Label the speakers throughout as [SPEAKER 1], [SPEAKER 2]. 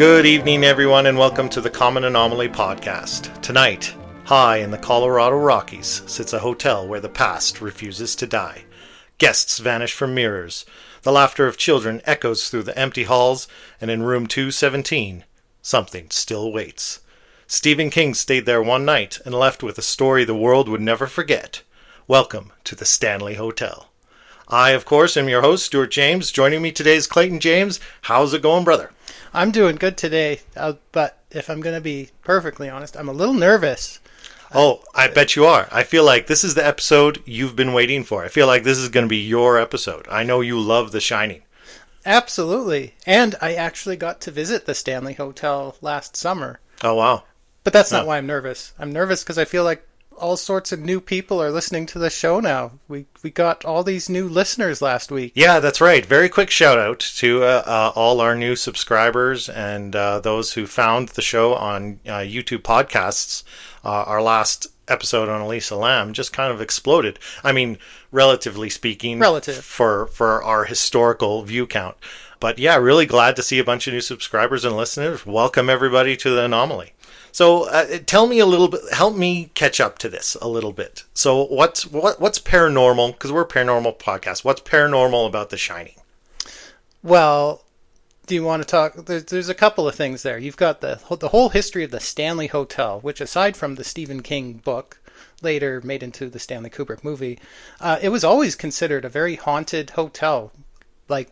[SPEAKER 1] Good evening, everyone, and welcome to the Common Anomaly podcast. Tonight, high in the Colorado Rockies sits a hotel where the past refuses to die. Guests vanish from mirrors. The laughter of children echoes through the empty halls, and in room 217, something still waits. Stephen King stayed there one night and left with a story the world would never forget. Welcome to the Stanley Hotel. I, of course, am your host, Stuart James. Joining me today is Clayton James. How's it going, brother?
[SPEAKER 2] I'm doing good today, but if I'm going to be perfectly honest, I'm a little nervous.
[SPEAKER 1] Oh, I bet you are. I feel like this is the episode you've been waiting for. I feel like this is going to be your episode. I know you love The Shining.
[SPEAKER 2] Absolutely. And I actually got to visit the Stanley Hotel last summer.
[SPEAKER 1] Oh, wow.
[SPEAKER 2] But that's not why I'm nervous. I'm nervous because I feel like all sorts of new people are listening to the show now. We got all these new listeners last week.
[SPEAKER 1] Yeah, that's right. Very quick shout out to all our new subscribers and those who found the show on YouTube podcasts. Our last episode on Elisa Lam just kind of exploded. I mean, relatively speaking, for our historical view count. But yeah, really glad to see a bunch of new subscribers and listeners. Welcome everybody to the Anomaly. So tell me a little bit, help me catch up to this a little bit. So what's paranormal, because we're a paranormal podcast, what's paranormal about The Shining?
[SPEAKER 2] Well, do you want to talk, there's a couple of things there. You've got the whole history of the Stanley Hotel, which aside from the Stephen King book, later made into the Stanley Kubrick movie, it was always considered a very haunted hotel. Like,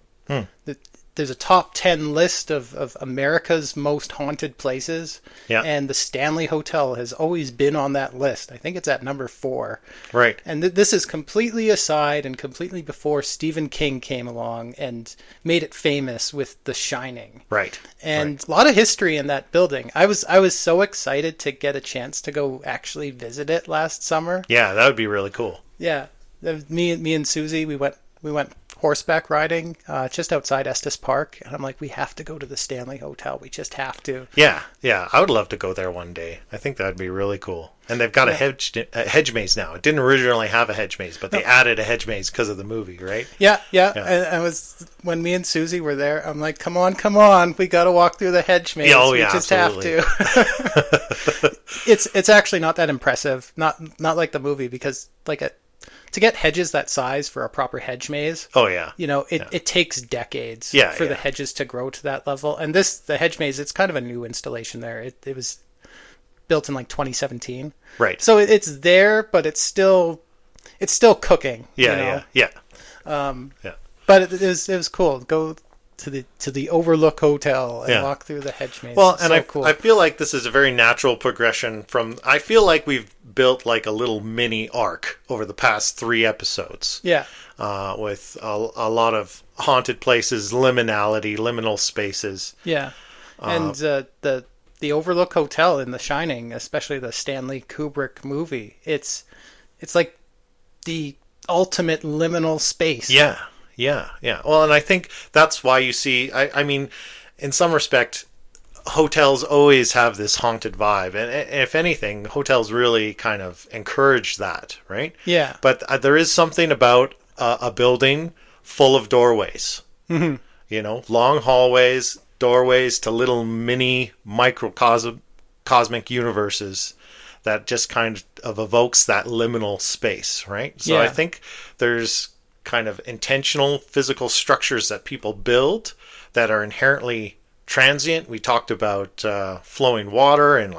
[SPEAKER 2] there's a top 10 list of America's most haunted places. Yeah. And the Stanley Hotel has always been on that list. I think it's at number 4.
[SPEAKER 1] Right.
[SPEAKER 2] And this is completely aside and completely before Stephen King came along and made it famous with The Shining.
[SPEAKER 1] Right.
[SPEAKER 2] And a lot of history in that building. I was so excited to get a chance to go actually visit it last summer.
[SPEAKER 1] Yeah, that would be really cool.
[SPEAKER 2] Yeah. Me and Susie, we went horseback riding just outside Estes Park, and I'm like, we have to go to the Stanley Hotel. We just have to.
[SPEAKER 1] Yeah, I would love to go there one day. I think that'd be really cool. And they've got a hedge maze now. It didn't originally have a hedge maze, but they added a hedge maze because of the movie, right? Yeah.
[SPEAKER 2] And I was, when me and Susie were there, I'm like, come on, we got to walk through the hedge maze.
[SPEAKER 1] Oh,
[SPEAKER 2] we just
[SPEAKER 1] absolutely.
[SPEAKER 2] have to. It's actually not that impressive, not like the movie, because to get hedges that size for a proper hedge maze, it takes decades for the hedges to grow to that level. And the hedge maze, it's kind of a new installation there. It was built in 2017.
[SPEAKER 1] Right.
[SPEAKER 2] So it's there, but it's still cooking.
[SPEAKER 1] Yeah.
[SPEAKER 2] But it was cool. Go to the Overlook Hotel and walk through the hedge maze.
[SPEAKER 1] Well, and
[SPEAKER 2] cool.
[SPEAKER 1] I feel like this is a very natural progression from. I feel like we've built like a little mini arc over the past 3 episodes.
[SPEAKER 2] Yeah.
[SPEAKER 1] With a lot of haunted places, liminal spaces.
[SPEAKER 2] Yeah. And the Overlook Hotel in The Shining, especially the Stanley Kubrick movie, it's like the ultimate liminal space.
[SPEAKER 1] Yeah. Well, and I think that's why you see, I mean, in some respect, hotels always have this haunted vibe. And if anything, hotels really kind of encourage that, right?
[SPEAKER 2] Yeah.
[SPEAKER 1] But there is something about a building full of doorways. Mm-hmm. Long hallways, doorways to little mini cosmic universes that just kind of evokes that liminal space, right? So I think there's kind of intentional physical structures that people build that are inherently transient. We talked about flowing water and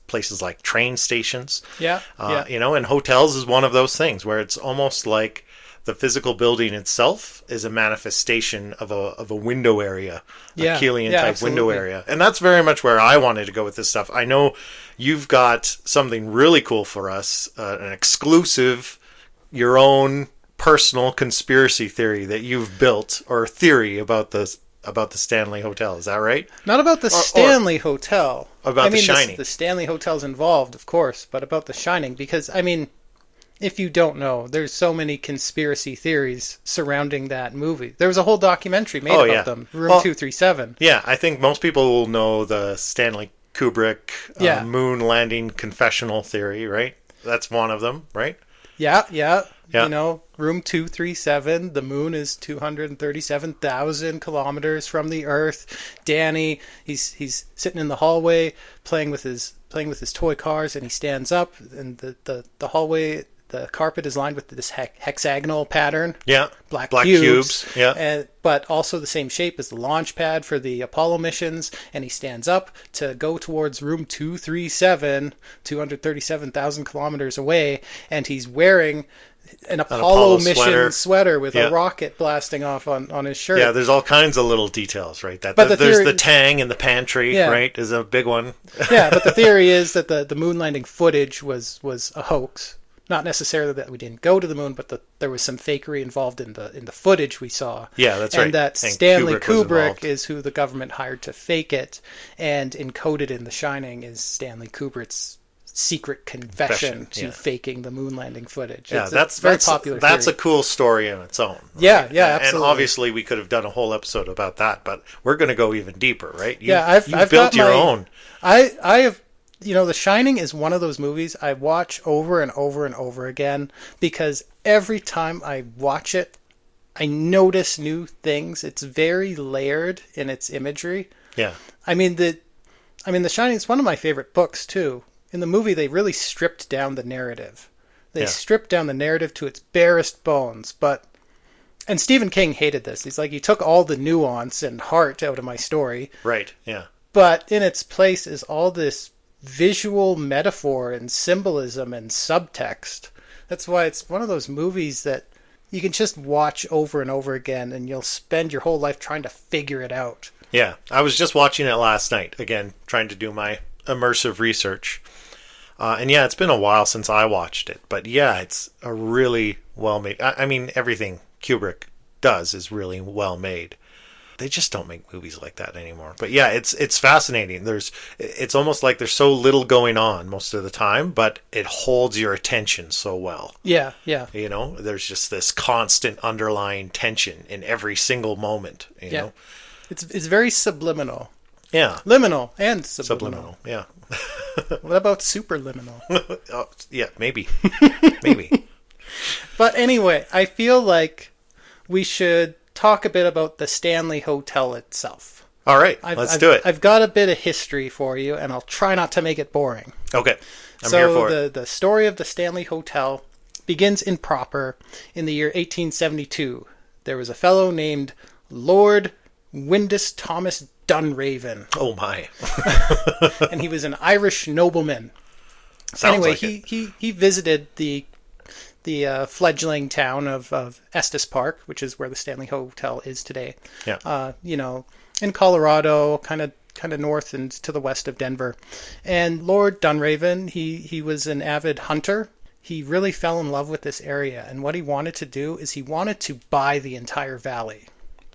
[SPEAKER 1] places like train stations. And hotels is one of those things where it's almost like the physical building itself is a manifestation of a window area, a Keelian type window area. And that's very much where I wanted to go with this stuff. I know you've got something really cool for us, an exclusive, your own personal conspiracy theory that you've built, or theory about the Stanley Hotel. Is that right?
[SPEAKER 2] Not about the Stanley Hotel.
[SPEAKER 1] About The Shining.
[SPEAKER 2] The Stanley Hotel's involved, of course, but about The Shining, because, I mean, if you don't know, there's so many conspiracy theories surrounding that movie. There was a whole documentary made about them, Room 237.
[SPEAKER 1] Yeah, I think most people will know the Stanley Kubrick moon landing confessional theory, right? That's one of them, right?
[SPEAKER 2] Yeah.
[SPEAKER 1] Yeah.
[SPEAKER 2] You know, room 237, the moon is 237,000 kilometers from the Earth. Danny, he's sitting in the hallway playing with his toy cars, and he stands up, and the hallway, the carpet is lined with this hexagonal pattern.
[SPEAKER 1] Yeah.
[SPEAKER 2] Black
[SPEAKER 1] cubes. Yeah.
[SPEAKER 2] But also the same shape as the launch pad for the Apollo missions. And he stands up to go towards room 237, 237,000 kilometers away. And he's wearing an Apollo mission sweater with a rocket blasting off on his shirt.
[SPEAKER 1] Yeah, there's all kinds of little details, right? There's the tang in the pantry, right? Is a big one.
[SPEAKER 2] Yeah, but the theory is that the moon landing footage was a hoax. Not necessarily that we didn't go to the moon, but there was some fakery involved in the footage we saw.
[SPEAKER 1] Yeah, that's right.
[SPEAKER 2] And that Stanley Kubrick is who the government hired to fake it, and encoded in The Shining is Stanley Kubrick's secret confession to faking the moon landing footage.
[SPEAKER 1] Yeah, that's very popular. That's a cool story in its own. Right?
[SPEAKER 2] Yeah, absolutely.
[SPEAKER 1] And obviously, we could have done a whole episode about that, but we're going to go even deeper, right?
[SPEAKER 2] I've
[SPEAKER 1] built your own.
[SPEAKER 2] I have. You know, The Shining is one of those movies I watch over and over and over again, because every time I watch it, I notice new things. It's very layered in its imagery.
[SPEAKER 1] Yeah.
[SPEAKER 2] I mean, The Shining is one of my favorite books, too. In the movie, they really stripped down the narrative. They stripped down the narrative to its barest bones, and Stephen King hated this. He's like, you took all the nuance and heart out of my story.
[SPEAKER 1] Right, yeah.
[SPEAKER 2] But in its place is all this visual metaphor and symbolism and subtext. That's why it's one of those movies that you can just watch over and over again, and you'll spend your whole life trying to figure it out.
[SPEAKER 1] Yeah, I was just watching it last night, again, trying to do my immersive research. And yeah, it's been a while since I watched it, but yeah, it's a really well made. I mean, everything Kubrick does is really well made. They just don't make movies like that anymore. But yeah, it's fascinating. It's almost like there's so little going on most of the time, but it holds your attention so well.
[SPEAKER 2] Yeah.
[SPEAKER 1] You know, there's just this constant underlying tension in every single moment. You know,
[SPEAKER 2] it's very subliminal.
[SPEAKER 1] Yeah,
[SPEAKER 2] liminal and subliminal.
[SPEAKER 1] Yeah.
[SPEAKER 2] What about superliminal?
[SPEAKER 1] Oh, yeah, maybe. Maybe.
[SPEAKER 2] But anyway, I feel like we should talk a bit about the Stanley Hotel itself.
[SPEAKER 1] All right, let's do it.
[SPEAKER 2] I've got a bit of history for you, and I'll try not to make it boring.
[SPEAKER 1] Okay, I'm here for it.
[SPEAKER 2] The story of the Stanley Hotel begins in the year 1872. There was a fellow named Lord Windus Thomas Dunraven.
[SPEAKER 1] Oh my.
[SPEAKER 2] And he was an Irish nobleman.
[SPEAKER 1] Sounds like
[SPEAKER 2] he visited the fledgling town of Estes Park, which is where the Stanley Hotel is today.
[SPEAKER 1] Yeah.
[SPEAKER 2] In Colorado, kind of north and to the west of Denver. And Lord Dunraven, he was an avid hunter. He really fell in love with this area, and what he wanted to do is he wanted to buy the entire valley.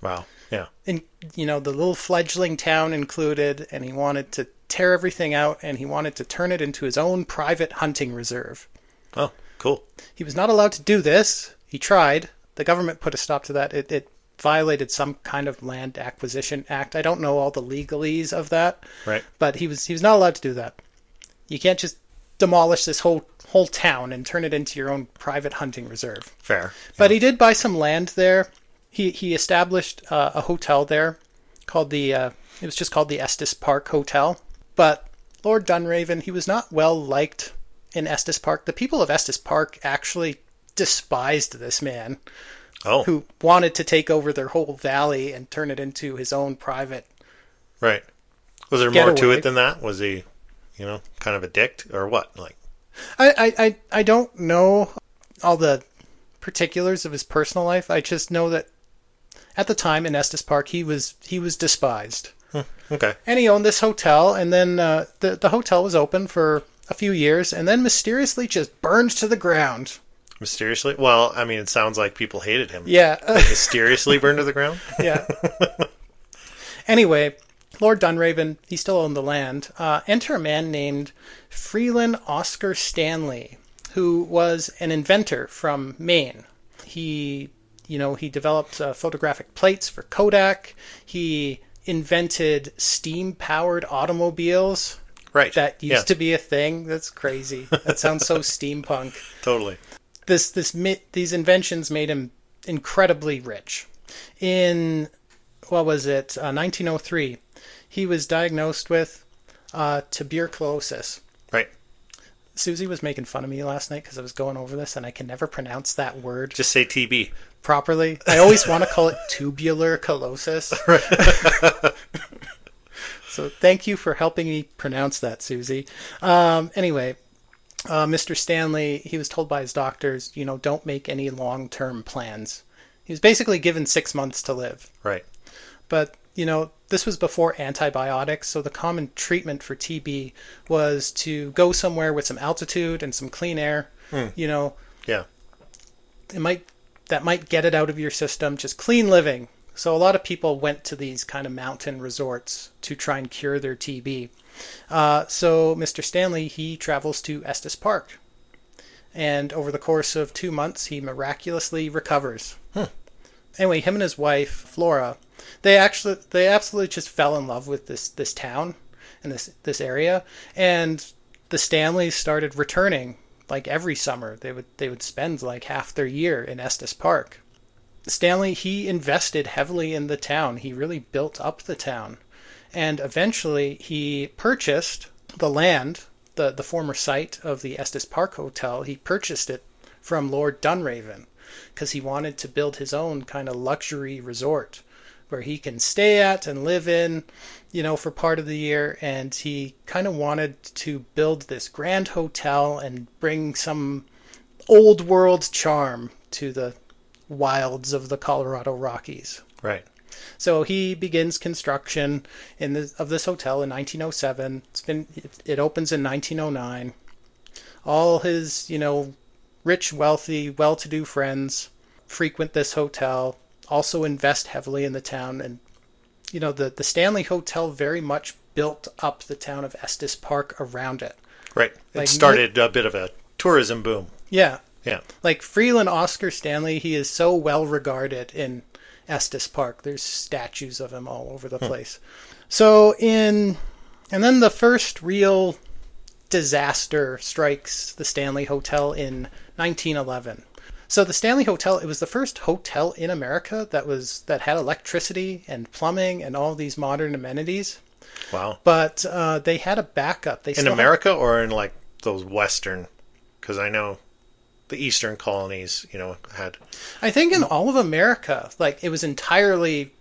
[SPEAKER 1] Wow. Yeah.
[SPEAKER 2] And the little fledgling town included, and he wanted to tear everything out, and he wanted to turn it into his own private hunting reserve.
[SPEAKER 1] Oh, cool.
[SPEAKER 2] He was not allowed to do this. He tried. The government put a stop to that. It violated some kind of land acquisition act. I don't know all the legalese of that.
[SPEAKER 1] Right.
[SPEAKER 2] But he was not allowed to do that. You can't just demolish this whole town and turn it into your own private hunting reserve.
[SPEAKER 1] Fair.
[SPEAKER 2] But he did buy some land there. He established a hotel there called it was just called the Estes Park Hotel. But Lord Dunraven, he was not well liked in Estes Park. The people of Estes Park actually despised this man, who wanted to take over their whole valley and turn it into his own private.
[SPEAKER 1] Right. Was there more to it than that? Was he, kind of a dick or what? Like,
[SPEAKER 2] I don't know all the particulars of his personal life. I just know that at the time in Estes Park, he was despised.
[SPEAKER 1] Okay.
[SPEAKER 2] And he owned this hotel, and then the hotel was open for a few years, and then mysteriously just burned to the ground.
[SPEAKER 1] Mysteriously? Well, I mean, it sounds like people hated him.
[SPEAKER 2] Yeah.
[SPEAKER 1] Mysteriously burned to the ground?
[SPEAKER 2] Yeah. Anyway, Lord Dunraven, he still owned the land. Enter a man named Freeland Oscar Stanley, who was an inventor from Maine. He developed photographic plates for Kodak. He invented steam-powered automobiles.
[SPEAKER 1] Right.
[SPEAKER 2] That used to be a thing. That's crazy. That sounds so steampunk.
[SPEAKER 1] Totally.
[SPEAKER 2] these inventions made him incredibly rich. In, what was it, 1903, he was diagnosed with tuberculosis.
[SPEAKER 1] Right.
[SPEAKER 2] Susie was making fun of me last night because I was going over this and I can never pronounce that word
[SPEAKER 1] Just say TB.
[SPEAKER 2] properly. I always want to call it tubular calosis. So thank you for helping me pronounce that, Susie. Anyway, Mr. Stanley, he was told by his doctors, don't make any long-term plans. He was basically given 6 months to live.
[SPEAKER 1] Right.
[SPEAKER 2] But, this was before antibiotics, so the common treatment for TB was to go somewhere with some altitude and some clean air.
[SPEAKER 1] Yeah.
[SPEAKER 2] That might get it out of your system, just clean living. So a lot of people went to these kind of mountain resorts to try and cure their TB. So Mr. Stanley, he travels to Estes Park. And over the course of 2 months, he miraculously recovers. Anyway, him and his wife, Flora, they absolutely just fell in love with this town and this area. And the Stanleys started returning like every summer. They would spend like half their year in Estes Park. Stanley, he invested heavily in the town. He really built up the town. And eventually he purchased the land, the former site of the Estes Park Hotel. He purchased it from Lord Dunraven because he wanted to build his own kind of luxury resort where he can stay at and live in, for part of the year. And he kind of wanted to build this grand hotel and bring some old world charm to the wilds of the Colorado Rockies.
[SPEAKER 1] Right.
[SPEAKER 2] So he begins construction of this hotel in 1907. It opens in 1909. All his, rich, wealthy, well-to-do friends frequent this hotel, also invest heavily in the town. And, the Stanley Hotel very much built up the town of Estes Park around it.
[SPEAKER 1] Right. It started a bit of a tourism boom.
[SPEAKER 2] Yeah.
[SPEAKER 1] Yeah.
[SPEAKER 2] Like Freeland Oscar Stanley, he is so well regarded in Estes Park. There's statues of him all over the place. So and then the first real disaster strikes the Stanley Hotel in 1911. So the Stanley Hotel, it was the first hotel in America that had electricity and plumbing and all these modern amenities.
[SPEAKER 1] Wow.
[SPEAKER 2] But they had a backup.
[SPEAKER 1] In America or in like those Western? Because I know the Eastern colonies, had...
[SPEAKER 2] I think in all of America, like it was entirely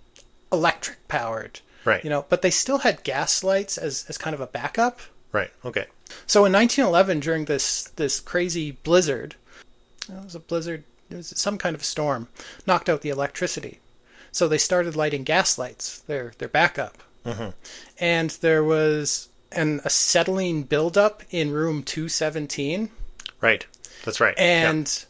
[SPEAKER 2] electric powered.
[SPEAKER 1] Right.
[SPEAKER 2] But they still had gas lights as kind of a backup.
[SPEAKER 1] Right. Okay.
[SPEAKER 2] So in 1911, during this crazy blizzard, it was some kind of storm, knocked out the electricity. So they started lighting gas lights, their backup.
[SPEAKER 1] Mm-hmm.
[SPEAKER 2] And there was an acetylene buildup in room 217.
[SPEAKER 1] Right. That's right.
[SPEAKER 2] And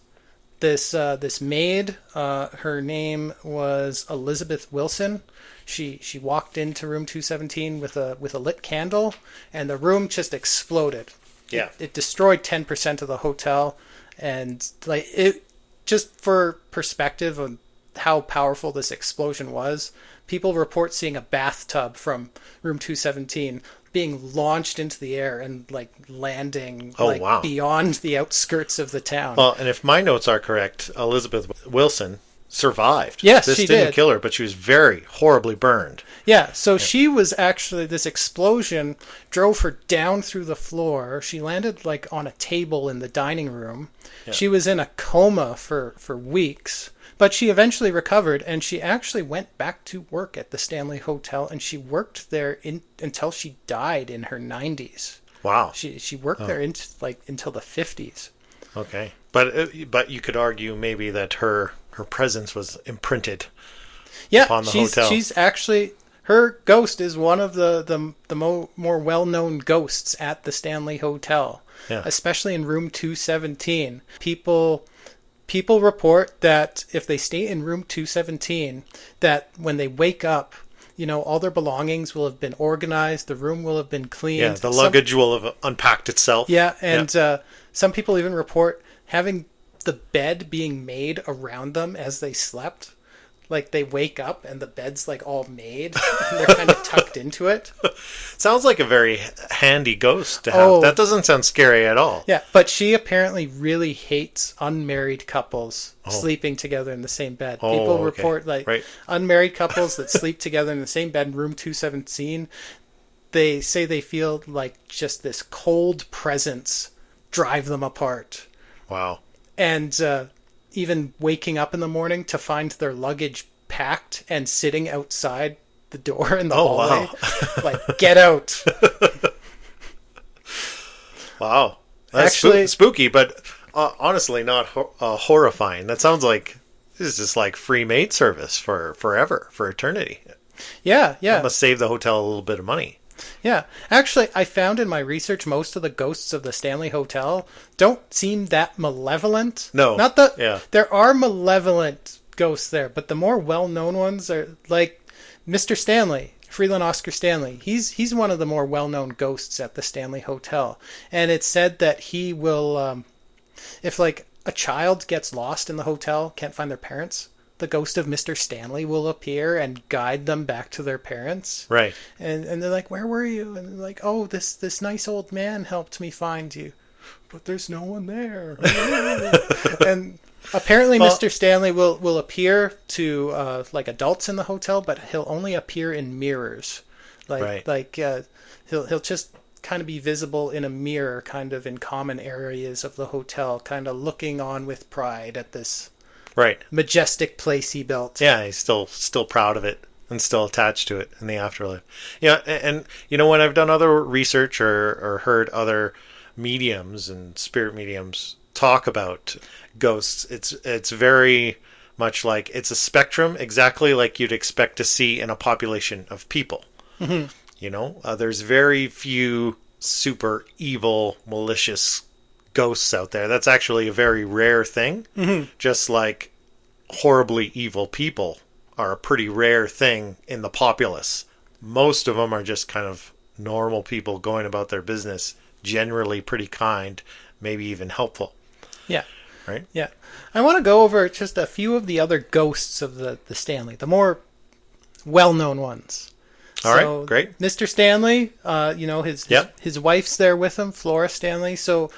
[SPEAKER 2] this maid, her name was Elizabeth Wilson. She walked into room 217 with a lit candle, and the room just exploded.
[SPEAKER 1] Yeah.
[SPEAKER 2] It destroyed 10% of the hotel, and like it, just for perspective on how powerful this explosion was, people report seeing a bathtub from room 217 being launched into the air and like landing
[SPEAKER 1] wow.
[SPEAKER 2] beyond the outskirts of the town.
[SPEAKER 1] Well, and if my notes are correct, Elizabeth Wilson survived.
[SPEAKER 2] Yes,
[SPEAKER 1] this
[SPEAKER 2] she
[SPEAKER 1] didn't
[SPEAKER 2] did.
[SPEAKER 1] kill her, but she was very horribly burned.
[SPEAKER 2] Yeah, so she was actually, this explosion drove her down through the floor. She landed like on a table in the dining room. Yeah. She was in a coma for weeks, but she eventually recovered, and she actually went back to work at the Stanley Hotel, and she worked there until she died in her 90s.
[SPEAKER 1] Wow.
[SPEAKER 2] She worked there until the 50s.
[SPEAKER 1] Okay. But you could argue maybe that her presence was imprinted upon the hotel.
[SPEAKER 2] She's actually, her ghost is one of the more well-known ghosts at the Stanley Hotel, especially in room 217. People report that if they stay in room 217, that when they wake up, all their belongings will have been organized, the room will have been cleaned.
[SPEAKER 1] Yeah, the luggage will have unpacked itself.
[SPEAKER 2] Yeah, and some people even report having the bed being made around them as they slept. like they wake up and the bed's like all made and they're kind of tucked into it.
[SPEAKER 1] Sounds like a very handy ghost to have.
[SPEAKER 2] Oh.
[SPEAKER 1] That doesn't sound scary at all.
[SPEAKER 2] Yeah, but she apparently really hates unmarried couples sleeping together in the same bed.
[SPEAKER 1] Oh,
[SPEAKER 2] People
[SPEAKER 1] okay.
[SPEAKER 2] report like
[SPEAKER 1] Right.
[SPEAKER 2] unmarried couples that sleep together in the same bed, room 217. They say they feel like just this cold presence drive them apart.
[SPEAKER 1] Wow.
[SPEAKER 2] And even waking up in the morning to find their luggage packed and sitting outside the door in the hallway.
[SPEAKER 1] Wow.
[SPEAKER 2] Like, get out.
[SPEAKER 1] Wow. That's
[SPEAKER 2] Actually-
[SPEAKER 1] spooky, but honestly not horrifying. That sounds like this is just like free maid service for forever, for eternity.
[SPEAKER 2] Yeah, yeah.
[SPEAKER 1] It must save the hotel a little bit of money.
[SPEAKER 2] Yeah, actually, I found in my research most of the ghosts of the Stanley Hotel don't seem that malevolent.
[SPEAKER 1] No,
[SPEAKER 2] not the.
[SPEAKER 1] yeah.
[SPEAKER 2] There are malevolent ghosts there, but the more well-known ones are like Mr. Stanley, Freeland Oscar Stanley. He's one of the more well-known ghosts at the Stanley Hotel, and it's said that he will, if like a child gets lost in the hotel, can't find their parents, the ghost of Mr. Stanley will appear and guide them back to their parents.
[SPEAKER 1] Right.
[SPEAKER 2] And they're like, where were you? And they're like, oh, this nice old man helped me find you. But there's no one there. And apparently Mr. Stanley will appear to like adults in the hotel, but he'll only appear in mirrors. He'll just kind of be visible in a mirror, kind of in common areas of the hotel, kind of looking on with pride at this
[SPEAKER 1] Right.
[SPEAKER 2] majestic place he built.
[SPEAKER 1] Yeah, he's still proud of it and still attached to it in the afterlife. Yeah, and you know, when I've done other research or heard other mediums and spirit mediums talk about ghosts, it's very much like it's a spectrum, exactly like you'd expect to see in a population of people.
[SPEAKER 2] Mm-hmm.
[SPEAKER 1] You know, there's very few super evil, malicious ghosts out there. That's actually a very rare thing.
[SPEAKER 2] Mm-hmm.
[SPEAKER 1] Just like horribly evil people are a pretty rare thing in the populace. Most of them are just kind of normal people going about their business, generally pretty kind, maybe even helpful.
[SPEAKER 2] Yeah.
[SPEAKER 1] Right?
[SPEAKER 2] Yeah. I want to go over just a few of the other ghosts of the Stanley, the more well-known ones.
[SPEAKER 1] All right, great.
[SPEAKER 2] Mr. Stanley, his wife's there with him, Flora Stanley. So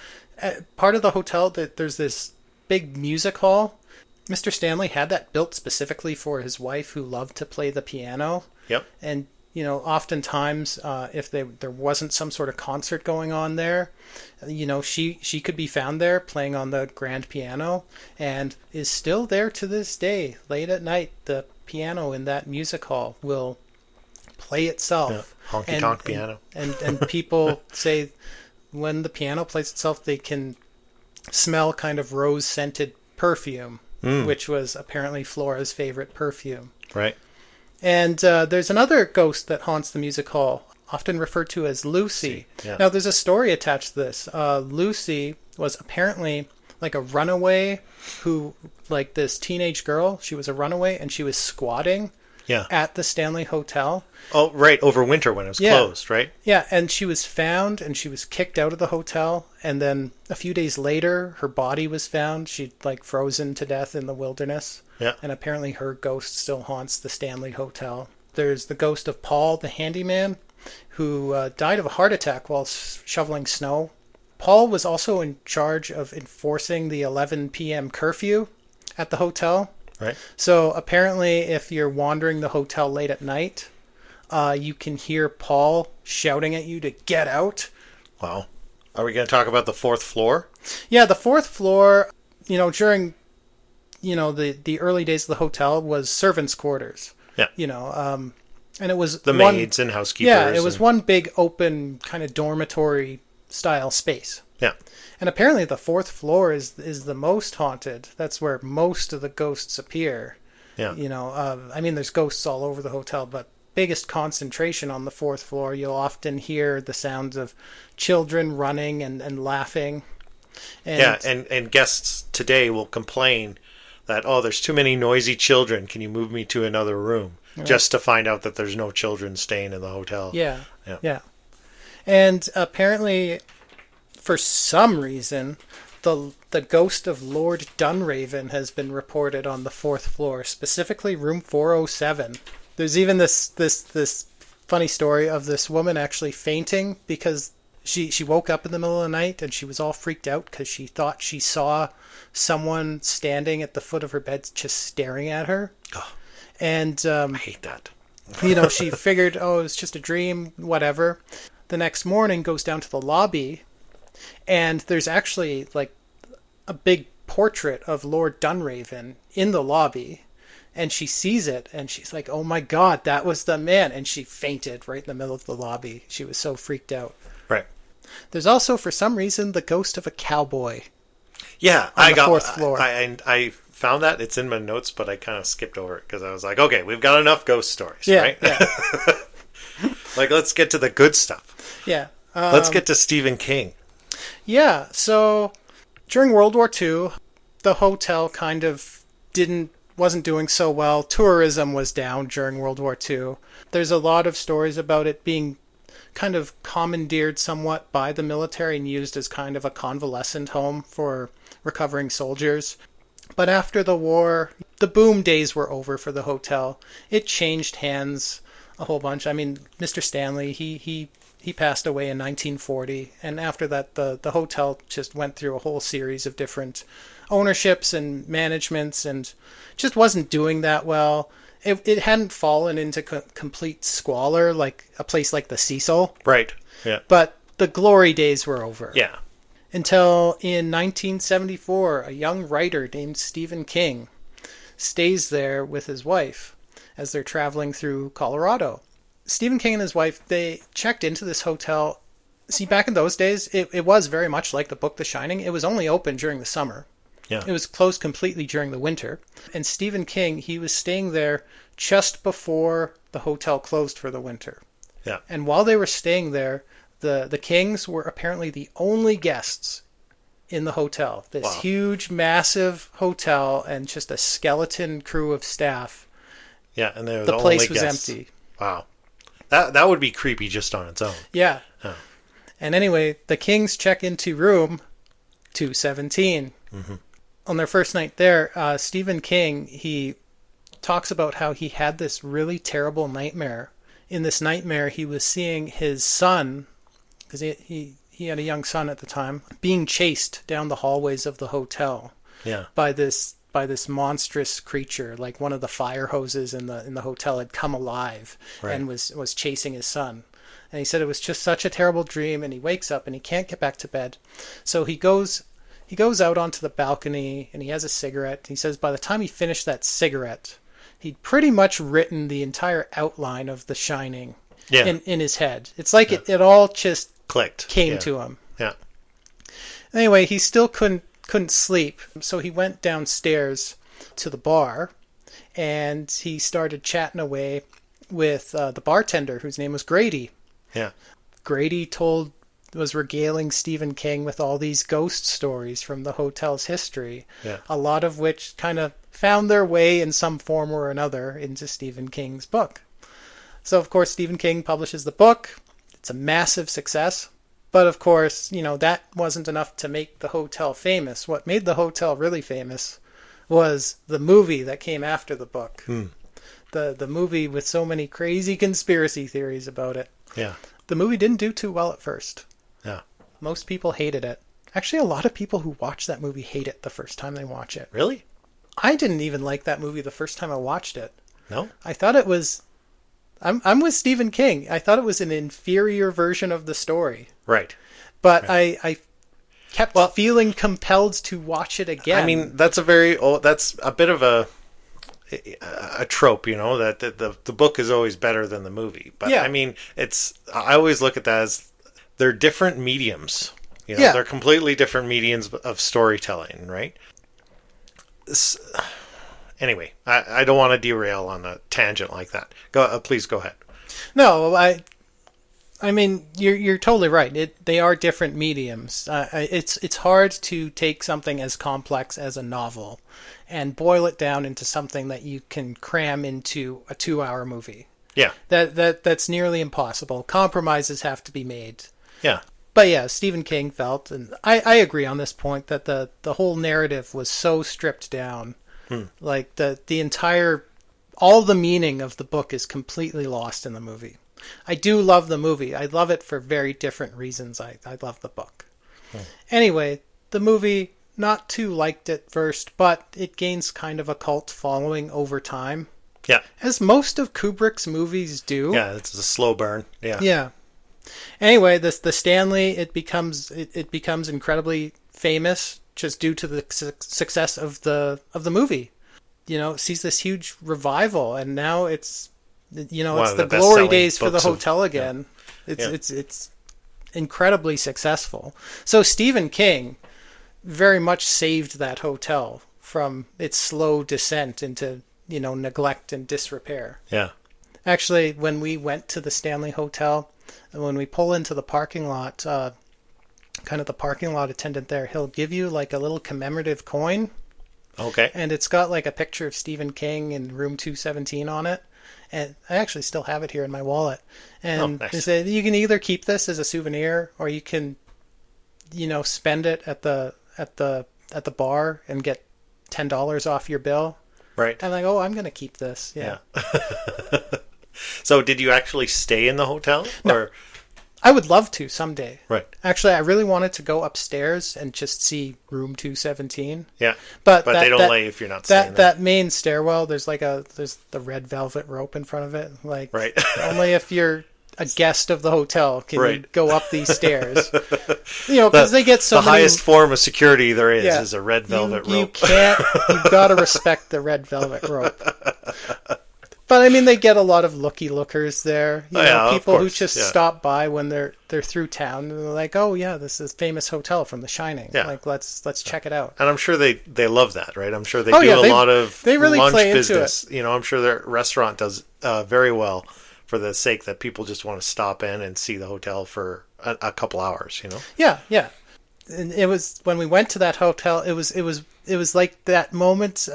[SPEAKER 2] part of the hotel, that there's this big music hall. Mr. Stanley had that built specifically for his wife, who loved to play the piano.
[SPEAKER 1] Yep.
[SPEAKER 2] And oftentimes, if there wasn't some sort of concert going on there, she could be found there playing on the grand piano, and is still there to this day. Late at night, the piano in that music hall will play itself.
[SPEAKER 1] Yeah. Honky-tonk piano.
[SPEAKER 2] And people say when the piano plays itself, they can smell kind of rose-scented perfume, which was apparently Flora's favorite perfume.
[SPEAKER 1] Right.
[SPEAKER 2] And there's another ghost that haunts the music hall, often referred to as Lucy.
[SPEAKER 1] Yeah.
[SPEAKER 2] Now, there's a story attached to this. Lucy was apparently like a runaway who, like this teenage girl, she was a runaway and she was squatting at the Stanley Hotel.
[SPEAKER 1] Oh, right, over winter when it was closed, right?
[SPEAKER 2] Yeah, and she was found and she was kicked out of the hotel. And then a few days later, her body was found. She'd like frozen to death in the wilderness.
[SPEAKER 1] Yeah.
[SPEAKER 2] And apparently her ghost still haunts the Stanley Hotel. There's the ghost of Paul, the handyman, who died of a heart attack while shoveling snow. Paul was also in charge of enforcing the 11 p.m. curfew at the hotel.
[SPEAKER 1] Right.
[SPEAKER 2] So apparently if you're wandering the hotel late at night, you can hear Paul shouting at you to get out.
[SPEAKER 1] Wow. Are we going to talk about the fourth floor?
[SPEAKER 2] Yeah, the fourth floor, during, the early days of the hotel was servants' quarters.
[SPEAKER 1] Yeah.
[SPEAKER 2] And it was
[SPEAKER 1] the maids and housekeepers.
[SPEAKER 2] Yeah, it was one big open kind of dormitory style space.
[SPEAKER 1] Yeah.
[SPEAKER 2] And apparently the fourth floor is the most haunted. That's where most of the ghosts appear.
[SPEAKER 1] Yeah.
[SPEAKER 2] There's ghosts all over the hotel, but biggest concentration on the fourth floor. You'll often hear the sounds of children running and laughing.
[SPEAKER 1] And guests today will complain that, there's too many noisy children. Can you move me to another room? Right. Just to find out that there's no children staying in the hotel.
[SPEAKER 2] Yeah. And apparently, for some reason, the the ghost of Lord Dunraven has been reported on the 4th floor, specifically room 407. There's even this funny story of this woman actually fainting because she woke up in the middle of the night and she was all freaked out because she thought she saw someone standing at the foot of her bed just staring at her.
[SPEAKER 1] Oh,
[SPEAKER 2] and
[SPEAKER 1] I hate that.
[SPEAKER 2] She figured, oh, it was just a dream, whatever. The next morning goes down to the lobby, and there's actually like a big portrait of Lord Dunraven in the lobby, and she sees it and she's like, oh my god, that was the man, and she fainted right in the middle of the lobby. She was so freaked out.
[SPEAKER 1] Right.
[SPEAKER 2] There's also, for some reason, the ghost of a cowboy.
[SPEAKER 1] Yeah,
[SPEAKER 2] on the 4th floor.
[SPEAKER 1] I found that. It's in my notes, but I kind of skipped over it because I was like, okay, we've got enough ghost stories, right?
[SPEAKER 2] Yeah.
[SPEAKER 1] Like, let's get to the good stuff.
[SPEAKER 2] Yeah.
[SPEAKER 1] Let's get to Stephen King.
[SPEAKER 2] Yeah, so during World War II, the hotel kind of wasn't doing so well. Tourism was down during World War II. There's a lot of stories about it being kind of commandeered somewhat by the military and used as kind of a convalescent home for recovering soldiers. But after the war, the boom days were over for the hotel. It changed hands a whole bunch. I mean, Mr. Stanley, he passed away in 1940, and after that the hotel just went through a whole series of different ownerships and managements and just wasn't doing that well. It hadn't fallen into complete squalor like a place like the Cecil.
[SPEAKER 1] Right, yeah.
[SPEAKER 2] But the glory days were over.
[SPEAKER 1] Yeah.
[SPEAKER 2] Until in 1974, a young writer named Stephen King stays there with his wife as they're traveling through Colorado. Stephen King and his wife, they checked into this hotel. See, back in those days, it was very much like the book The Shining. It was only open during the summer.
[SPEAKER 1] Yeah.
[SPEAKER 2] It was closed completely during the winter. And Stephen King, he was staying there just before the hotel closed for the winter.
[SPEAKER 1] Yeah.
[SPEAKER 2] And while they were staying there, the Kings were apparently the only guests in the hotel. This
[SPEAKER 1] Wow.
[SPEAKER 2] huge, massive hotel and just a skeleton crew of staff.
[SPEAKER 1] Yeah, and
[SPEAKER 2] the place was empty.
[SPEAKER 1] Wow. That would be creepy just on its own.
[SPEAKER 2] Yeah.
[SPEAKER 1] Oh.
[SPEAKER 2] And anyway, the Kings check into room 217.
[SPEAKER 1] Mm-hmm.
[SPEAKER 2] On their first night there, Stephen King, he talks about how he had this really terrible nightmare. In this nightmare, he was seeing his son, because he had a young son at the time, being chased down the hallways of the hotel.
[SPEAKER 1] Yeah.
[SPEAKER 2] By this monstrous creature. Like one of the fire hoses in the hotel had come alive. Right. And was chasing his son. And he said it was just such a terrible dream, and he wakes up and he can't get back to bed. So he goes out onto the balcony and he has a cigarette. He says by the time he finished that cigarette, he'd pretty much written the entire outline of The Shining in his head. It's like it all just came to him.
[SPEAKER 1] Yeah.
[SPEAKER 2] Anyway, he still couldn't sleep, so he went downstairs to the bar and he started chatting away with the bartender, whose name was Grady.
[SPEAKER 1] Yeah.
[SPEAKER 2] Grady was regaling Stephen King with all these ghost stories from the hotel's history, a lot of which kind of found their way in some form or another into Stephen King's book. So, of course, Stephen King publishes the book. It's a massive success. But, of course, that wasn't enough to make the hotel famous. What made the hotel really famous was the movie that came after the book. The movie with so many crazy conspiracy theories about it.
[SPEAKER 1] Yeah.
[SPEAKER 2] The movie didn't do too well at first.
[SPEAKER 1] Yeah.
[SPEAKER 2] Most people hated it. Actually, a lot of people who watch that movie hate it the first time they watch it.
[SPEAKER 1] Really?
[SPEAKER 2] I didn't even like that movie the first time I watched it.
[SPEAKER 1] No?
[SPEAKER 2] I thought it was... I'm with Stephen King. I thought it was an inferior version of the story.
[SPEAKER 1] Right.
[SPEAKER 2] But right. I kept feeling compelled to watch it again.
[SPEAKER 1] I mean, that's a bit of a trope, that the book is always better than the movie. But I mean, I always look at that as they're different mediums. They're completely different mediums of storytelling, right? Anyway, I don't want to derail on a tangent like that. Please go ahead.
[SPEAKER 2] No, I mean, you're totally right. They are different mediums. It's hard to take something as complex as a novel and boil it down into something that you can cram into a 2-hour movie.
[SPEAKER 1] Yeah.
[SPEAKER 2] That's nearly impossible. Compromises have to be made.
[SPEAKER 1] Yeah.
[SPEAKER 2] But yeah, Stephen King felt, and I agree on this point, that the whole narrative was so stripped down. Like the entire, all the meaning of the book is completely lost in the movie. I do love the movie. I love it for very different reasons. I love the book. Anyway, the movie, not too liked at first, but it gains kind of a cult following over time.
[SPEAKER 1] Yeah.
[SPEAKER 2] As most of Kubrick's movies do.
[SPEAKER 1] Yeah, it's a slow burn. Yeah.
[SPEAKER 2] Yeah. Anyway, the Stanley, it becomes incredibly famous just due to the success of the movie. You know, it sees this huge revival, and now it's, you know, it's the glory days for the hotel again. It's incredibly successful. So Stephen King very much saved that hotel from its slow descent into, you know, neglect and disrepair.
[SPEAKER 1] Yeah.
[SPEAKER 2] Actually, when we went to the Stanley Hotel, and when we pull into the parking lot, kind of the parking lot attendant there, he'll give you like a little commemorative coin.
[SPEAKER 1] Okay.
[SPEAKER 2] And it's got like a picture of Stephen King in room 217 on it. And I actually still have it here in my wallet. And
[SPEAKER 1] nice.
[SPEAKER 2] They say you can either keep this as a souvenir, or you can, you know, spend it at the bar and get $10 off your bill.
[SPEAKER 1] Right.
[SPEAKER 2] And I'm like, oh, I'm going to keep this. Yeah.
[SPEAKER 1] So did you actually stay in the hotel?
[SPEAKER 2] No.
[SPEAKER 1] Or?
[SPEAKER 2] I would love to someday.
[SPEAKER 1] Right.
[SPEAKER 2] Actually, I really wanted to go upstairs and just see room 217.
[SPEAKER 1] Yeah.
[SPEAKER 2] But
[SPEAKER 1] they don't let you if you're not staying there.
[SPEAKER 2] That main stairwell, there's the red velvet rope in front of it. Like,
[SPEAKER 1] right.
[SPEAKER 2] Only if you're a guest of the hotel can you go up these stairs. You know,
[SPEAKER 1] because
[SPEAKER 2] they get so
[SPEAKER 1] the
[SPEAKER 2] many...
[SPEAKER 1] highest form of security there is a red velvet rope.
[SPEAKER 2] You've got to respect the red velvet rope. But I mean, they get a lot of looky-lookers there. You know, people who just stop by when they're through town, and they're like, "Oh yeah, this is a famous hotel from The Shining. Yeah. Like let's check it out."
[SPEAKER 1] And I'm sure they love that, right? I'm sure they do a lot of
[SPEAKER 2] really
[SPEAKER 1] lunch
[SPEAKER 2] play
[SPEAKER 1] business.
[SPEAKER 2] Into it.
[SPEAKER 1] You know, I'm sure their restaurant does very well for the sake that people just want to stop in and see the hotel for a couple hours. You know?
[SPEAKER 2] Yeah, yeah. And it was when we went to that hotel. It was like that moment.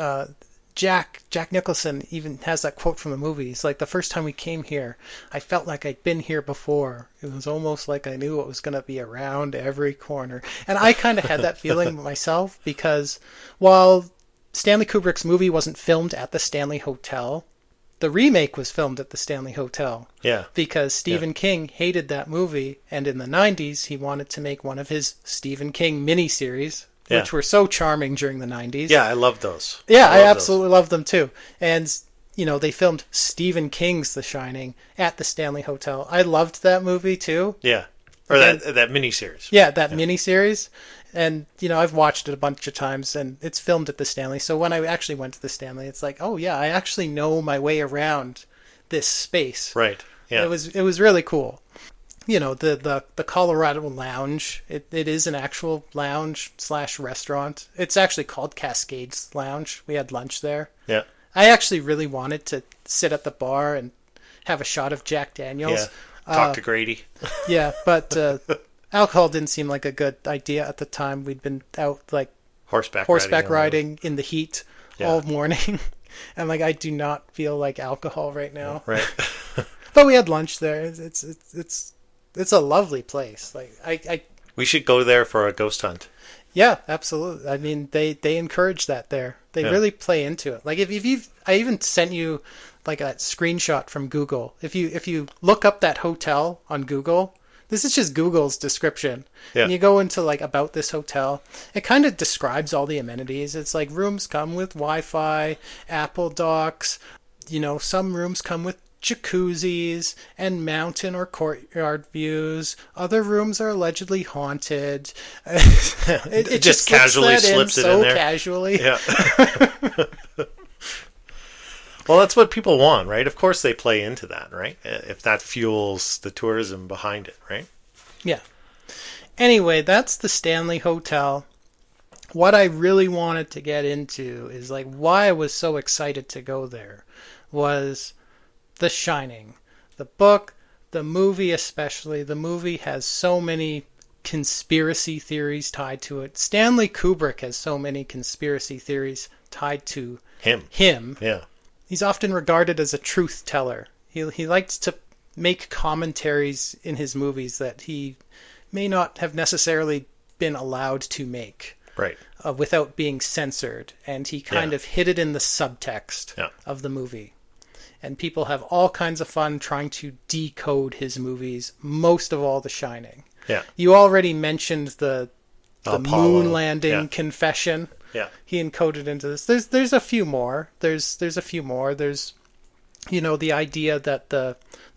[SPEAKER 2] Jack Nicholson even has that quote from the movie. It's like, the first time we came here, I felt like I'd been here before. It was almost like I knew what was going to be around every corner. And I kind of had that feeling myself, because while Stanley Kubrick's movie wasn't filmed at the Stanley Hotel, the remake was filmed at the Stanley Hotel.
[SPEAKER 1] Yeah.
[SPEAKER 2] Because Stephen King hated that movie, and in the 90s, he wanted to make one of his Stephen King miniseries, which were so charming during the 90s.
[SPEAKER 1] Yeah, I love those.
[SPEAKER 2] Yeah, I absolutely love them too. And, you know, they filmed Stephen King's The Shining at the Stanley Hotel. I loved that movie too.
[SPEAKER 1] Yeah. Or that miniseries.
[SPEAKER 2] Yeah, that miniseries. And, you know, I've watched it a bunch of times, and it's filmed at the Stanley. So when I actually went to the Stanley, it's like, oh yeah, I actually know my way around this space.
[SPEAKER 1] Right. Yeah.
[SPEAKER 2] It was really cool. You know, the Colorado Lounge, it is an actual lounge / restaurant. It's actually called Cascades Lounge. We had lunch there.
[SPEAKER 1] Yeah.
[SPEAKER 2] I actually really wanted to sit at the bar and have a shot of Jack Daniels.
[SPEAKER 1] Yeah. Talk to Grady.
[SPEAKER 2] Yeah, but alcohol didn't seem like a good idea at the time. We'd been out like horseback riding in the heat all morning. And like, I do not feel like alcohol right now.
[SPEAKER 1] Right.
[SPEAKER 2] But we had lunch there. It's a lovely place. Like
[SPEAKER 1] we should go there for a ghost hunt.
[SPEAKER 2] Yeah, absolutely. I mean, they encourage that there. They really play into it. Like I even sent you like a screenshot from Google. If you look up that hotel on Google, this is just Google's description. Yeah. And you go into like about this hotel. It kind of describes all the amenities. It's like rooms come with Wi-Fi, Apple docks. You know, some rooms come with jacuzzis and mountain or courtyard views. Other rooms are allegedly haunted. It just
[SPEAKER 1] casually slips it in there.
[SPEAKER 2] Casually.
[SPEAKER 1] Yeah. Well, that's what people want, right? Of course they play into that, right? If that fuels the tourism behind it, right?
[SPEAKER 2] Yeah. Anyway, that's the Stanley Hotel. What I really wanted to get into is like why I was so excited to go there was The Shining. The book, the movie especially. The movie has so many conspiracy theories tied to it. Stanley Kubrick has so many conspiracy theories tied to him.
[SPEAKER 1] Yeah.
[SPEAKER 2] He's often regarded as a truth teller. He likes to make commentaries in his movies that he may not have necessarily been allowed to make.
[SPEAKER 1] Right.
[SPEAKER 2] Without being censored. And he kind of hid it in the subtext of the movie. And people have all kinds of fun trying to decode his movies, most of all The Shining.
[SPEAKER 1] Yeah.
[SPEAKER 2] You already mentioned the
[SPEAKER 1] Apollo.
[SPEAKER 2] moon landing confession.
[SPEAKER 1] Yeah.
[SPEAKER 2] He encoded into this. There's a few more. There's a few more. There's, the idea that the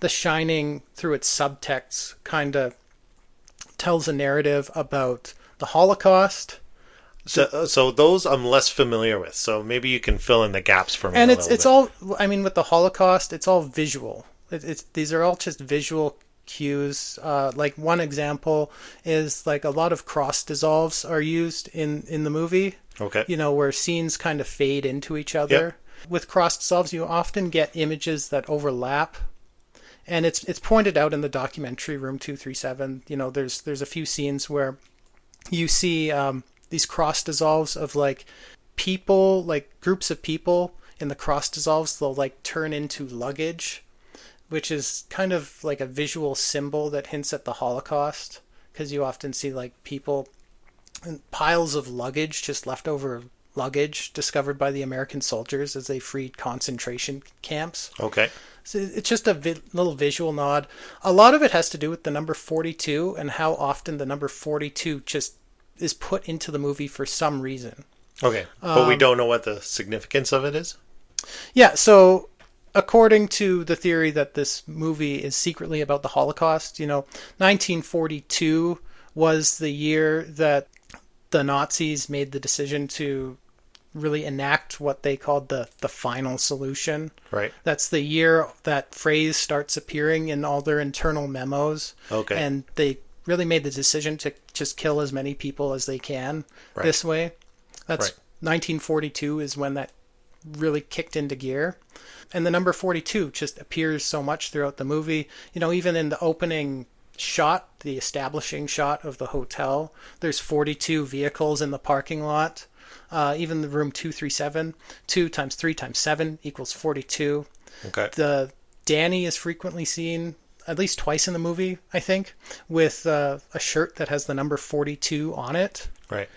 [SPEAKER 2] Shining, through its subtext, kind of tells a narrative about the Holocaust.
[SPEAKER 1] So those I'm less familiar with. So maybe you can fill in the gaps for me.
[SPEAKER 2] And it's all. I mean, with the Holocaust, it's all visual. These are all just visual cues. Like one example is like a lot of cross dissolves are used in the movie.
[SPEAKER 1] Okay.
[SPEAKER 2] Where scenes kind of fade into each other. Yep. With cross dissolves, you often get images that overlap. And it's pointed out in the documentary Room 237. There's a few scenes where you see these cross dissolves of like people, like groups of people in the cross dissolves. They'll like turn into luggage, which is kind of like a visual symbol that hints at the Holocaust, because you often see like people and piles of luggage, just leftover luggage discovered by the American soldiers as they freed concentration camps.
[SPEAKER 1] Okay.
[SPEAKER 2] So it's just a little visual nod. A lot of it has to do with the number 42 and how often the number 42 just is put into the movie for some reason.
[SPEAKER 1] Okay. But we don't know what the significance of it is?
[SPEAKER 2] Yeah, so according to the theory that this movie is secretly about the Holocaust, 1942 was the year that the Nazis made the decision to really enact what they called the final solution.
[SPEAKER 1] Right.
[SPEAKER 2] That's the year that phrase starts appearing in all their internal memos.
[SPEAKER 1] Okay.
[SPEAKER 2] And they really made the decision to just kill as many people as they can this way. That's 1942 is when that really kicked into gear. And the number 42 just appears so much throughout the movie. Even in the opening shot, the establishing shot of the hotel, there's 42 vehicles in the parking lot. Even the room 237, 2 times 3 times 7 equals 42.
[SPEAKER 1] Okay.
[SPEAKER 2] Danny is frequently seen, at least twice in the movie, I think, with a shirt that has the number 42 on it.
[SPEAKER 1] Right.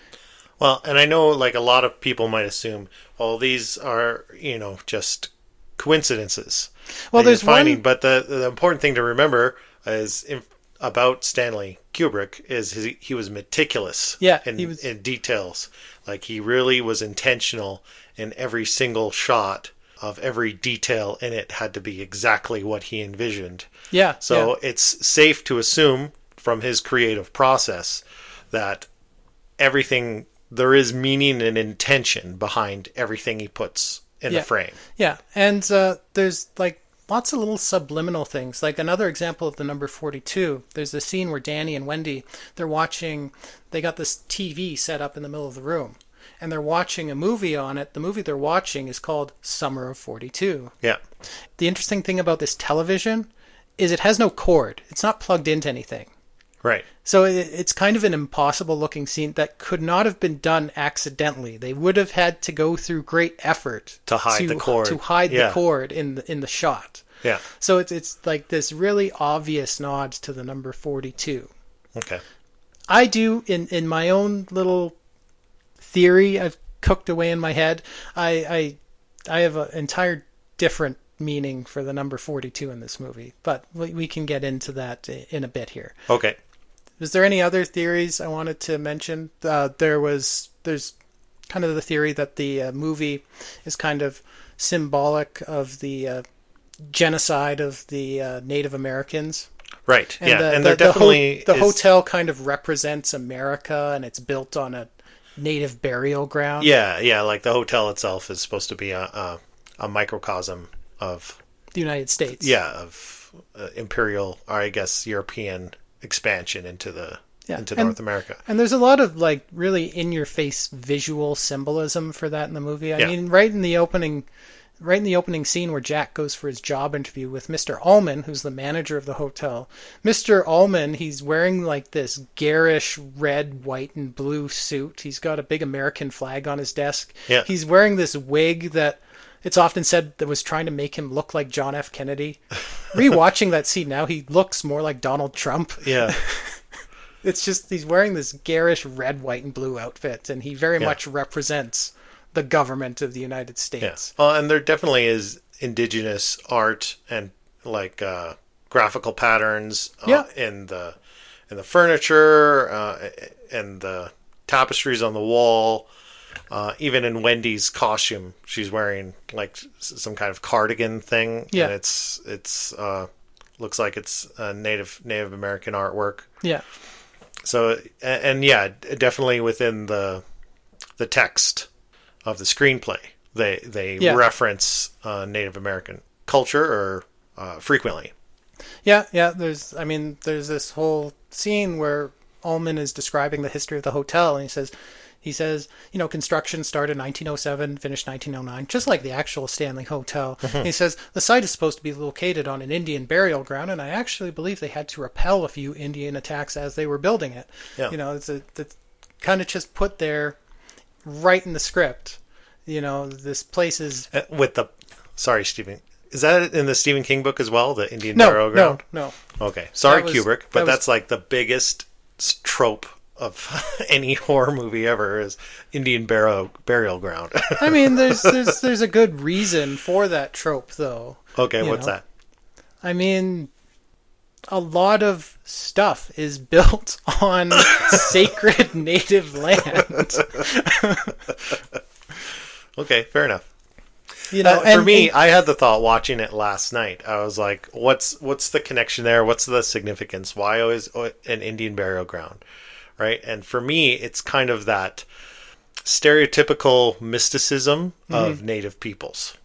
[SPEAKER 1] Well, and I know like a lot of people might assume, well, these are, just coincidences.
[SPEAKER 2] Well, there's one...
[SPEAKER 1] But the important thing to remember is about Stanley Kubrick is he was meticulous in details. Like he really was intentional in every single shot of every detail in it had to be exactly what he envisioned.
[SPEAKER 2] Yeah.
[SPEAKER 1] So it's safe to assume from his creative process that there is meaning and intention behind everything he puts in the frame. Yeah.
[SPEAKER 2] And there's like lots of little subliminal things. Like another example of the number 42, there's a scene where Danny and Wendy, they got this TV set up in the middle of the room. And they're watching a movie on it. The movie they're watching is called Summer of 42.
[SPEAKER 1] Yeah.
[SPEAKER 2] The interesting thing about this television is it has no cord. It's not plugged into anything.
[SPEAKER 1] Right.
[SPEAKER 2] So it's kind of an impossible looking scene that could not have been done accidentally. They would have had to go through great effort
[SPEAKER 1] to hide the cord.
[SPEAKER 2] To hide the cord in the shot.
[SPEAKER 1] Yeah.
[SPEAKER 2] So it's like this really obvious nod to the number 42.
[SPEAKER 1] Okay.
[SPEAKER 2] I do in my own little theory I've cooked away in my head. I have an entire different meaning for the number 42 in this movie, but we can get into that in a bit here.
[SPEAKER 1] Okay.
[SPEAKER 2] Was there any other theories I wanted to mention? There's kind of the theory that the movie is kind of symbolic of the genocide of the Native Americans.
[SPEAKER 1] Right.
[SPEAKER 2] And
[SPEAKER 1] and there definitely
[SPEAKER 2] the hotel kind of represents America, and it's built on a native burial ground.
[SPEAKER 1] Yeah. Like the hotel itself is supposed to be a microcosm of
[SPEAKER 2] the United States.
[SPEAKER 1] Yeah, of imperial, or I guess European expansion into North America.
[SPEAKER 2] And there's a lot of like really in-your-face visual symbolism for that in the movie. I mean, right in the opening scene where Jack goes for his job interview with Mr. Ullman, who's the manager of the hotel. Mr. Ullman, he's wearing like this garish red, white, and blue suit. He's got a big American flag on his desk.
[SPEAKER 1] Yeah.
[SPEAKER 2] He's wearing this wig that it's often said that was trying to make him look like John F. Kennedy. Rewatching that scene now, he looks more like Donald Trump.
[SPEAKER 1] Yeah.
[SPEAKER 2] It's just he's wearing this garish red, white, and blue outfit, and he very
[SPEAKER 1] Yeah.
[SPEAKER 2] much represents the government of the United States.
[SPEAKER 1] Well, and there definitely is indigenous art and like graphical patterns
[SPEAKER 2] Yeah.
[SPEAKER 1] in the furniture and the tapestries on the wall. Even in Wendy's costume, she's wearing like some kind of cardigan thing.
[SPEAKER 2] Yeah.
[SPEAKER 1] And it's looks like it's Native American artwork.
[SPEAKER 2] Yeah.
[SPEAKER 1] So and yeah, definitely within the text of the screenplay, they
[SPEAKER 2] Yeah.
[SPEAKER 1] reference Native American culture or frequently.
[SPEAKER 2] Yeah, yeah. There's this whole scene where Ullman is describing the history of the hotel, and he says, construction started in 1907, finished 1909, just like the actual Stanley Hotel. And he says the site is supposed to be located on an Indian burial ground, and I actually believe they had to repel a few Indian attacks as they were building it.
[SPEAKER 1] Yeah.
[SPEAKER 2] It's kind of just put there, right in the script. This place is
[SPEAKER 1] Sorry, Stephen. Is that in the Stephen King book as well? The Indian
[SPEAKER 2] no,
[SPEAKER 1] burial ground?
[SPEAKER 2] no.
[SPEAKER 1] Okay. Sorry,
[SPEAKER 2] That was-
[SPEAKER 1] Kubrick, but that's like the biggest trope of any horror movie ever is Indian burial ground.
[SPEAKER 2] I mean, there's a good reason for that trope, though.
[SPEAKER 1] Okay,
[SPEAKER 2] You
[SPEAKER 1] what's
[SPEAKER 2] know?
[SPEAKER 1] that?
[SPEAKER 2] I mean, a lot of stuff is built on sacred native land.
[SPEAKER 1] Okay, fair enough.
[SPEAKER 2] And
[SPEAKER 1] for me, I had the thought watching it last night. I was like, "What's the connection there? What's the significance? Why always an Indian burial ground?" Right? And for me, it's kind of that stereotypical mysticism of Native peoples.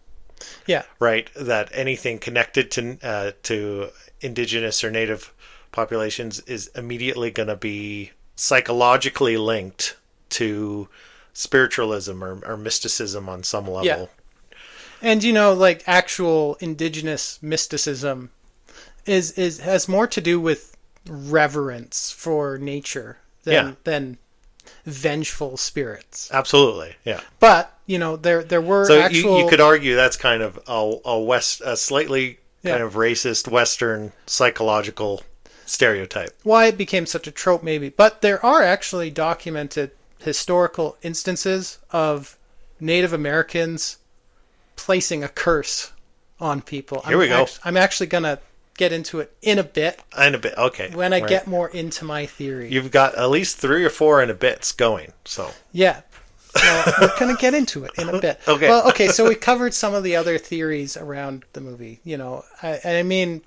[SPEAKER 2] yeah,
[SPEAKER 1] Right? That anything connected to indigenous or Native populations is immediately going to be psychologically linked to spiritualism or mysticism on some level.
[SPEAKER 2] Yeah. And like actual indigenous mysticism has more to do with reverence for nature than vengeful spirits.
[SPEAKER 1] Absolutely, yeah.
[SPEAKER 2] But there were
[SPEAKER 1] So
[SPEAKER 2] actual.
[SPEAKER 1] you could argue that's kind of a slightly kind
[SPEAKER 2] Yeah.
[SPEAKER 1] of racist Western psychological stereotype.
[SPEAKER 2] Why it became such a trope, maybe. But there are actually documented historical instances of Native Americans placing a curse on people.
[SPEAKER 1] Here we go.
[SPEAKER 2] I'm actually going to get into it in a bit
[SPEAKER 1] And a bit, okay.
[SPEAKER 2] when I
[SPEAKER 1] Right.
[SPEAKER 2] get more into my theory.
[SPEAKER 1] You've got at least 3 or 4 and a bits going, so.
[SPEAKER 2] Yeah. Well, we're going to get into it in a bit.
[SPEAKER 1] Okay.
[SPEAKER 2] Well, okay, so we covered some of the other theories around the movie. I mean,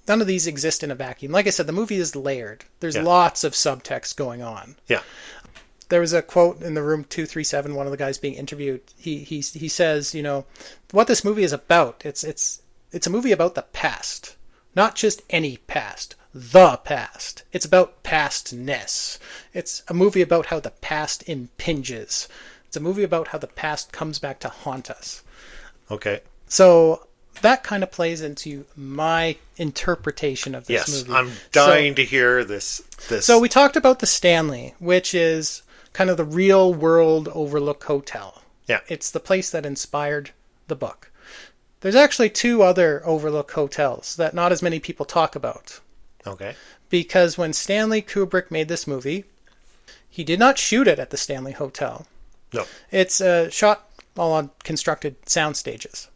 [SPEAKER 2] none of these exist in a vacuum. Like I said, the movie is layered. There's
[SPEAKER 1] Yeah.
[SPEAKER 2] lots of subtext going on.
[SPEAKER 1] Yeah.
[SPEAKER 2] There was a quote in the room 237, one of the guys being interviewed. He says, what this movie is about. It's a movie about the past, not just any past, the past. It's about pastness. It's a movie about how the past impinges. It's a movie about how the past comes back to haunt us.
[SPEAKER 1] Okay.
[SPEAKER 2] So that kind of plays into my interpretation of this
[SPEAKER 1] Yes,
[SPEAKER 2] movie.
[SPEAKER 1] I'm dying to hear this.
[SPEAKER 2] So we talked about the Stanley, which is kind of the real world Overlook Hotel.
[SPEAKER 1] Yeah.
[SPEAKER 2] It's the place that inspired the book. There's actually 2 other Overlook hotels that not as many people talk about.
[SPEAKER 1] Okay.
[SPEAKER 2] Because when Stanley Kubrick made this movie, he did not shoot it at the Stanley Hotel.
[SPEAKER 1] No.
[SPEAKER 2] It's shot all on constructed sound stages.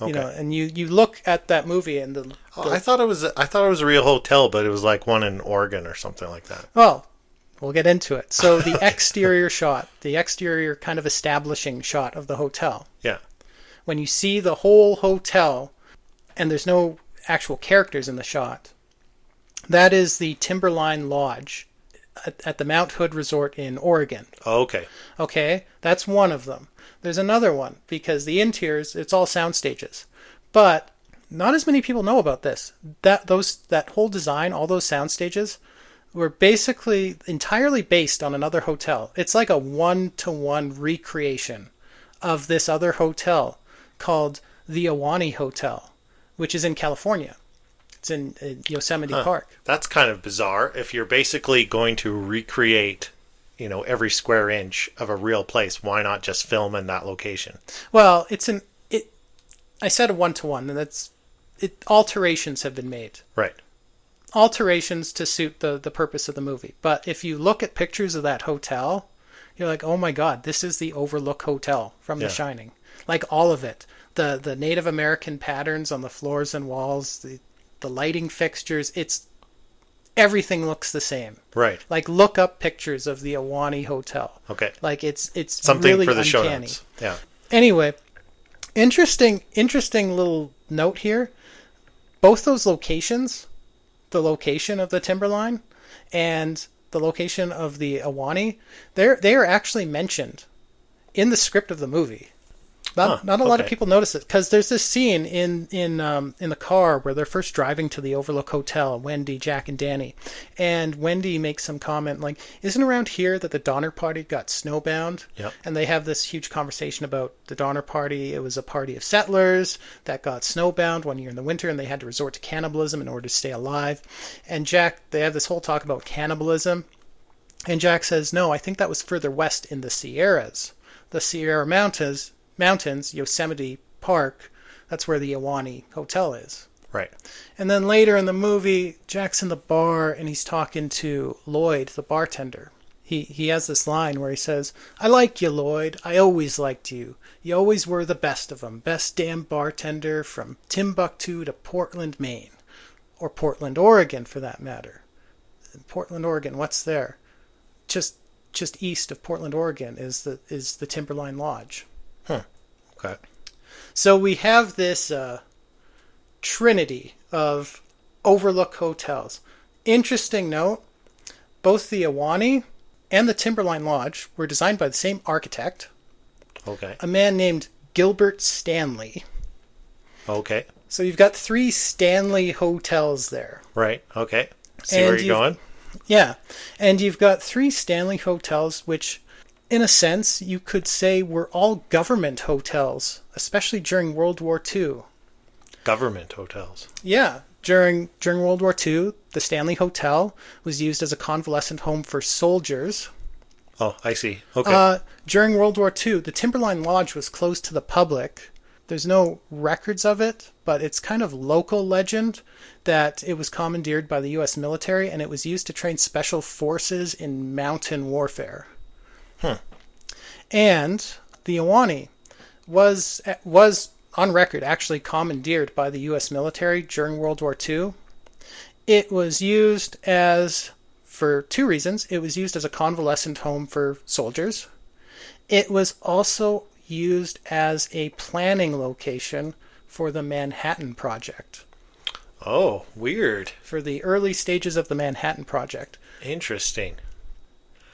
[SPEAKER 1] Okay.
[SPEAKER 2] And you look at that movie and the
[SPEAKER 1] I thought it was a real hotel, but it was like one in Oregon or something like that.
[SPEAKER 2] well, we'll get into it. So the exterior shot, the exterior kind of establishing shot of the hotel.
[SPEAKER 1] Yeah.
[SPEAKER 2] When you see the whole hotel and there's no actual characters in the shot, that is the Timberline Lodge at the Mount Hood Resort in Oregon.
[SPEAKER 1] Oh, okay.
[SPEAKER 2] Okay, that's one of them. There's another one because the interiors, it's all sound stages. But not as many people know about this. That whole design, all those sound stages were basically entirely based on another hotel. It's like a 1-to-1 recreation of this other hotel called the Ahwahnee Hotel, which is in California. It's in Yosemite Park.
[SPEAKER 1] That's kind of bizarre. If you're basically going to recreate, every square inch of a real place, why not just film in that location?
[SPEAKER 2] Well, I said a 1-to-1, and alterations have been made.
[SPEAKER 1] Right.
[SPEAKER 2] alterations to suit the purpose of the movie. But if you look at pictures of that hotel, you're like, oh my God, this is the Overlook Hotel from The Shining. Like all of it. The Native American patterns on the floors and walls, the lighting fixtures, everything looks the same.
[SPEAKER 1] Right.
[SPEAKER 2] Like look up pictures of the Ahwahnee Hotel.
[SPEAKER 1] Okay.
[SPEAKER 2] Like it's
[SPEAKER 1] something
[SPEAKER 2] really
[SPEAKER 1] for the show
[SPEAKER 2] uncanny.
[SPEAKER 1] notes. Yeah.
[SPEAKER 2] Anyway, interesting little note here. Both those locations, the location of the Timberline and the location of the Ahwahnee, they are actually mentioned in the script of the movie. Not a lot of people notice it because there's this scene in the car where they're first driving to the Overlook Hotel, Wendy, Jack, and Danny, and Wendy makes some comment like, "Isn't around here that the Donner Party got snowbound?"
[SPEAKER 1] Yep.
[SPEAKER 2] And they have this huge conversation about the Donner Party. It was a party of settlers that got snowbound one year in the winter, and they had to resort to cannibalism in order to stay alive. And Jack, they have this whole talk about cannibalism, and Jack says, "No, I think that was further west in the Sierras, the Sierra Mountains." Yosemite Park, that's where the Ahwahnee Hotel is.
[SPEAKER 1] Right.
[SPEAKER 2] And then later in the movie, Jack's in the bar and he's talking to Lloyd, the bartender. He has this line where he says, "I like you, Lloyd. I always liked you. You always were the best of them. Best damn bartender from Timbuktu to Portland, Maine." Or Portland, Oregon, for that matter. Portland, Oregon, what's there? Just east of Portland, Oregon is the Timberline Lodge.
[SPEAKER 1] Okay.
[SPEAKER 2] So we have this trinity of Overlook hotels. Interesting note, both the Ahwahnee and the Timberline Lodge were designed by the same architect,
[SPEAKER 1] Okay.
[SPEAKER 2] a man named Gilbert Stanley.
[SPEAKER 1] Okay.
[SPEAKER 2] So you've got 3 Stanley hotels there.
[SPEAKER 1] Right. Okay. See where you're going?
[SPEAKER 2] Yeah. And you've got 3 Stanley hotels, which in a sense, you could say were all government hotels, especially during World War II.
[SPEAKER 1] Government hotels.
[SPEAKER 2] Yeah. During World War II, the Stanley Hotel was used as a convalescent home for soldiers.
[SPEAKER 1] Oh, I see. Okay.
[SPEAKER 2] During World War II, the Timberline Lodge was closed to the public. There's no records of it, but it's kind of local legend that it was commandeered by the U.S. military and it was used to train special forces in mountain warfare. And the Ahwahnee was on record actually commandeered by the U.S. military during World War II. It was used for 2 reasons. It was used as a convalescent home for soldiers. It was also used as a planning location for the Manhattan Project.
[SPEAKER 1] Oh, weird.
[SPEAKER 2] For the early stages of the Manhattan Project.
[SPEAKER 1] Interesting.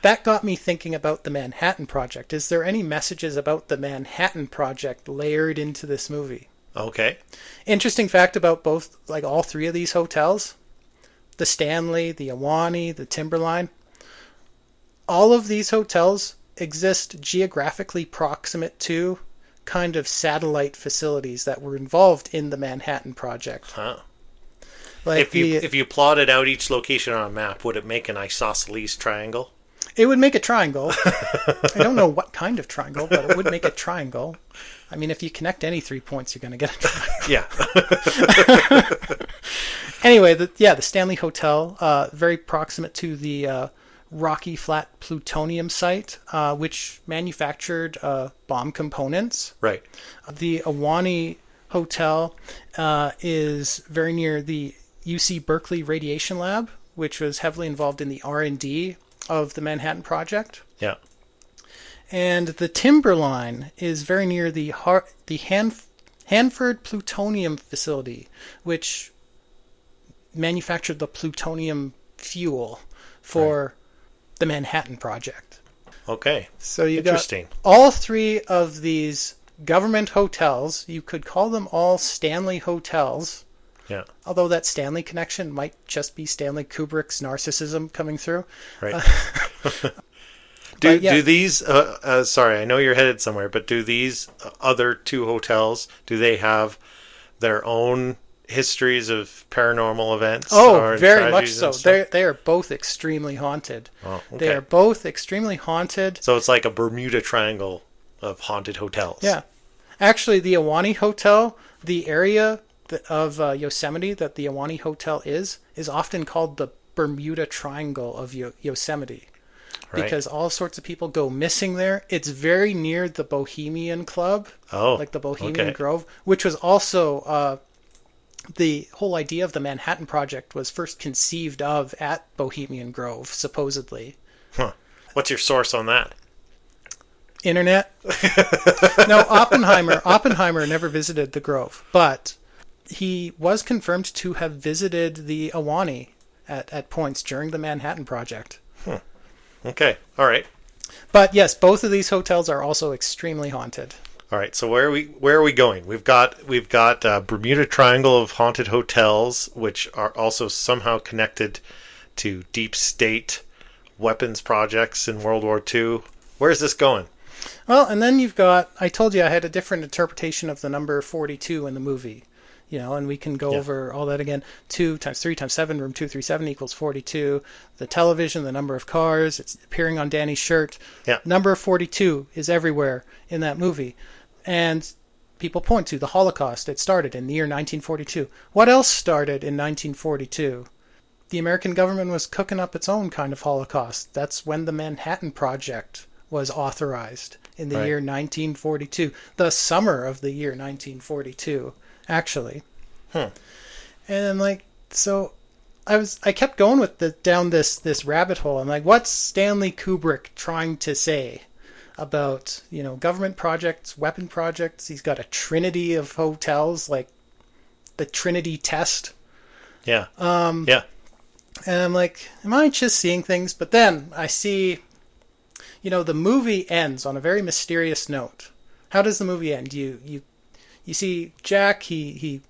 [SPEAKER 2] That got me thinking about the Manhattan Project. Is there any messages about the Manhattan Project layered into this movie?
[SPEAKER 1] Okay.
[SPEAKER 2] Interesting fact about all 3 of these hotels, the Stanley, the Ahwahnee, the Timberline, all of these hotels exist geographically proximate to kind of satellite facilities that were involved in the Manhattan Project.
[SPEAKER 1] Huh.
[SPEAKER 2] Like
[SPEAKER 1] if you plotted out each location on a map, would it make an isosceles triangle?
[SPEAKER 2] It would make a triangle. I don't know what kind of triangle, but it would make a triangle. I mean, if you connect any 3 points, you're going to get a triangle.
[SPEAKER 1] Yeah.
[SPEAKER 2] Anyway, the Stanley Hotel, very proximate to the Rocky Flat plutonium site, which manufactured bomb components.
[SPEAKER 1] Right.
[SPEAKER 2] The Ahwahnee Hotel is very near the UC Berkeley Radiation Lab, which was heavily involved in the R&D of the Manhattan Project.
[SPEAKER 1] Yeah.
[SPEAKER 2] And the Timberline is very near the Hanford Plutonium Facility, which manufactured the plutonium fuel for the Manhattan Project.
[SPEAKER 1] Okay.
[SPEAKER 2] So you got
[SPEAKER 1] Interesting.
[SPEAKER 2] all 3 of these government hotels. You could call them all Stanley hotels.
[SPEAKER 1] Yeah.
[SPEAKER 2] Although that Stanley connection might just be Stanley Kubrick's narcissism coming through.
[SPEAKER 1] Right.
[SPEAKER 2] Do
[SPEAKER 1] these, sorry, I know you're headed somewhere, but do these other 2 hotels, do they have their own histories of paranormal events?
[SPEAKER 2] Oh, very much so. They are both extremely haunted.
[SPEAKER 1] Oh, okay.
[SPEAKER 2] They are both extremely haunted.
[SPEAKER 1] So it's like a Bermuda Triangle of haunted hotels.
[SPEAKER 2] Yeah. Actually, the Ahwahnee Hotel, the area Yosemite that the Ahwahnee Hotel is often called the Bermuda Triangle of Yosemite.
[SPEAKER 1] Right.
[SPEAKER 2] Because all sorts of people go missing there. It's very near the Bohemian Club, like the Bohemian Grove, which was also the whole idea of the Manhattan Project was first conceived of at Bohemian Grove, supposedly.
[SPEAKER 1] Huh. What's your source on that?
[SPEAKER 2] Internet. No, Oppenheimer never visited the Grove, but he was confirmed to have visited the Ahwahnee at points during the Manhattan Project.
[SPEAKER 1] Okay, all right.
[SPEAKER 2] But yes, both of these hotels are also extremely haunted.
[SPEAKER 1] All right, so where are we going? We've got Bermuda Triangle of haunted hotels, which are also somehow connected to deep state weapons projects in World War II. Where is this going?
[SPEAKER 2] Well, and then you've got, I told you I had a different interpretation of the number 42 in the movie. And we can go over all that again. 2 times 3 times 7, room 237 equals 42. The television, the number of cars, it's appearing on Danny's shirt.
[SPEAKER 1] Yeah.
[SPEAKER 2] Number 42 is everywhere in that movie. And people point to the Holocaust. It started in the year 1942. What else started in 1942? The American government was cooking up its own kind of Holocaust. That's when the Manhattan Project was authorized in the year 1942. The summer of the year 1942. Actually. And so I kept going with down this rabbit hole. I'm like, what's Stanley Kubrick trying to say about, government projects, weapon projects? He's got a trinity of hotels, like the Trinity test.
[SPEAKER 1] Yeah.
[SPEAKER 2] And I'm like, am I just seeing things? But then I see, the movie ends on a very mysterious note. How does the movie end? You see Jack, he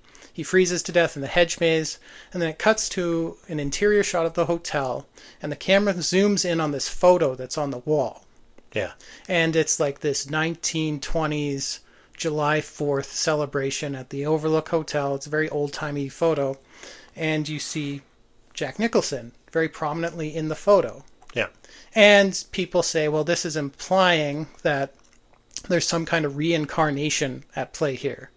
[SPEAKER 2] freezes to death in the hedge maze, and then it cuts to an interior shot of the hotel, and the camera zooms in on this photo that's on the wall.
[SPEAKER 1] Yeah.
[SPEAKER 2] And it's like this 1920s July 4th celebration at the Overlook Hotel. It's a very old-timey photo, and you see Jack Nicholson very prominently in the photo.
[SPEAKER 1] Yeah.
[SPEAKER 2] And people say, well, this is implying that there's some kind of reincarnation at play here.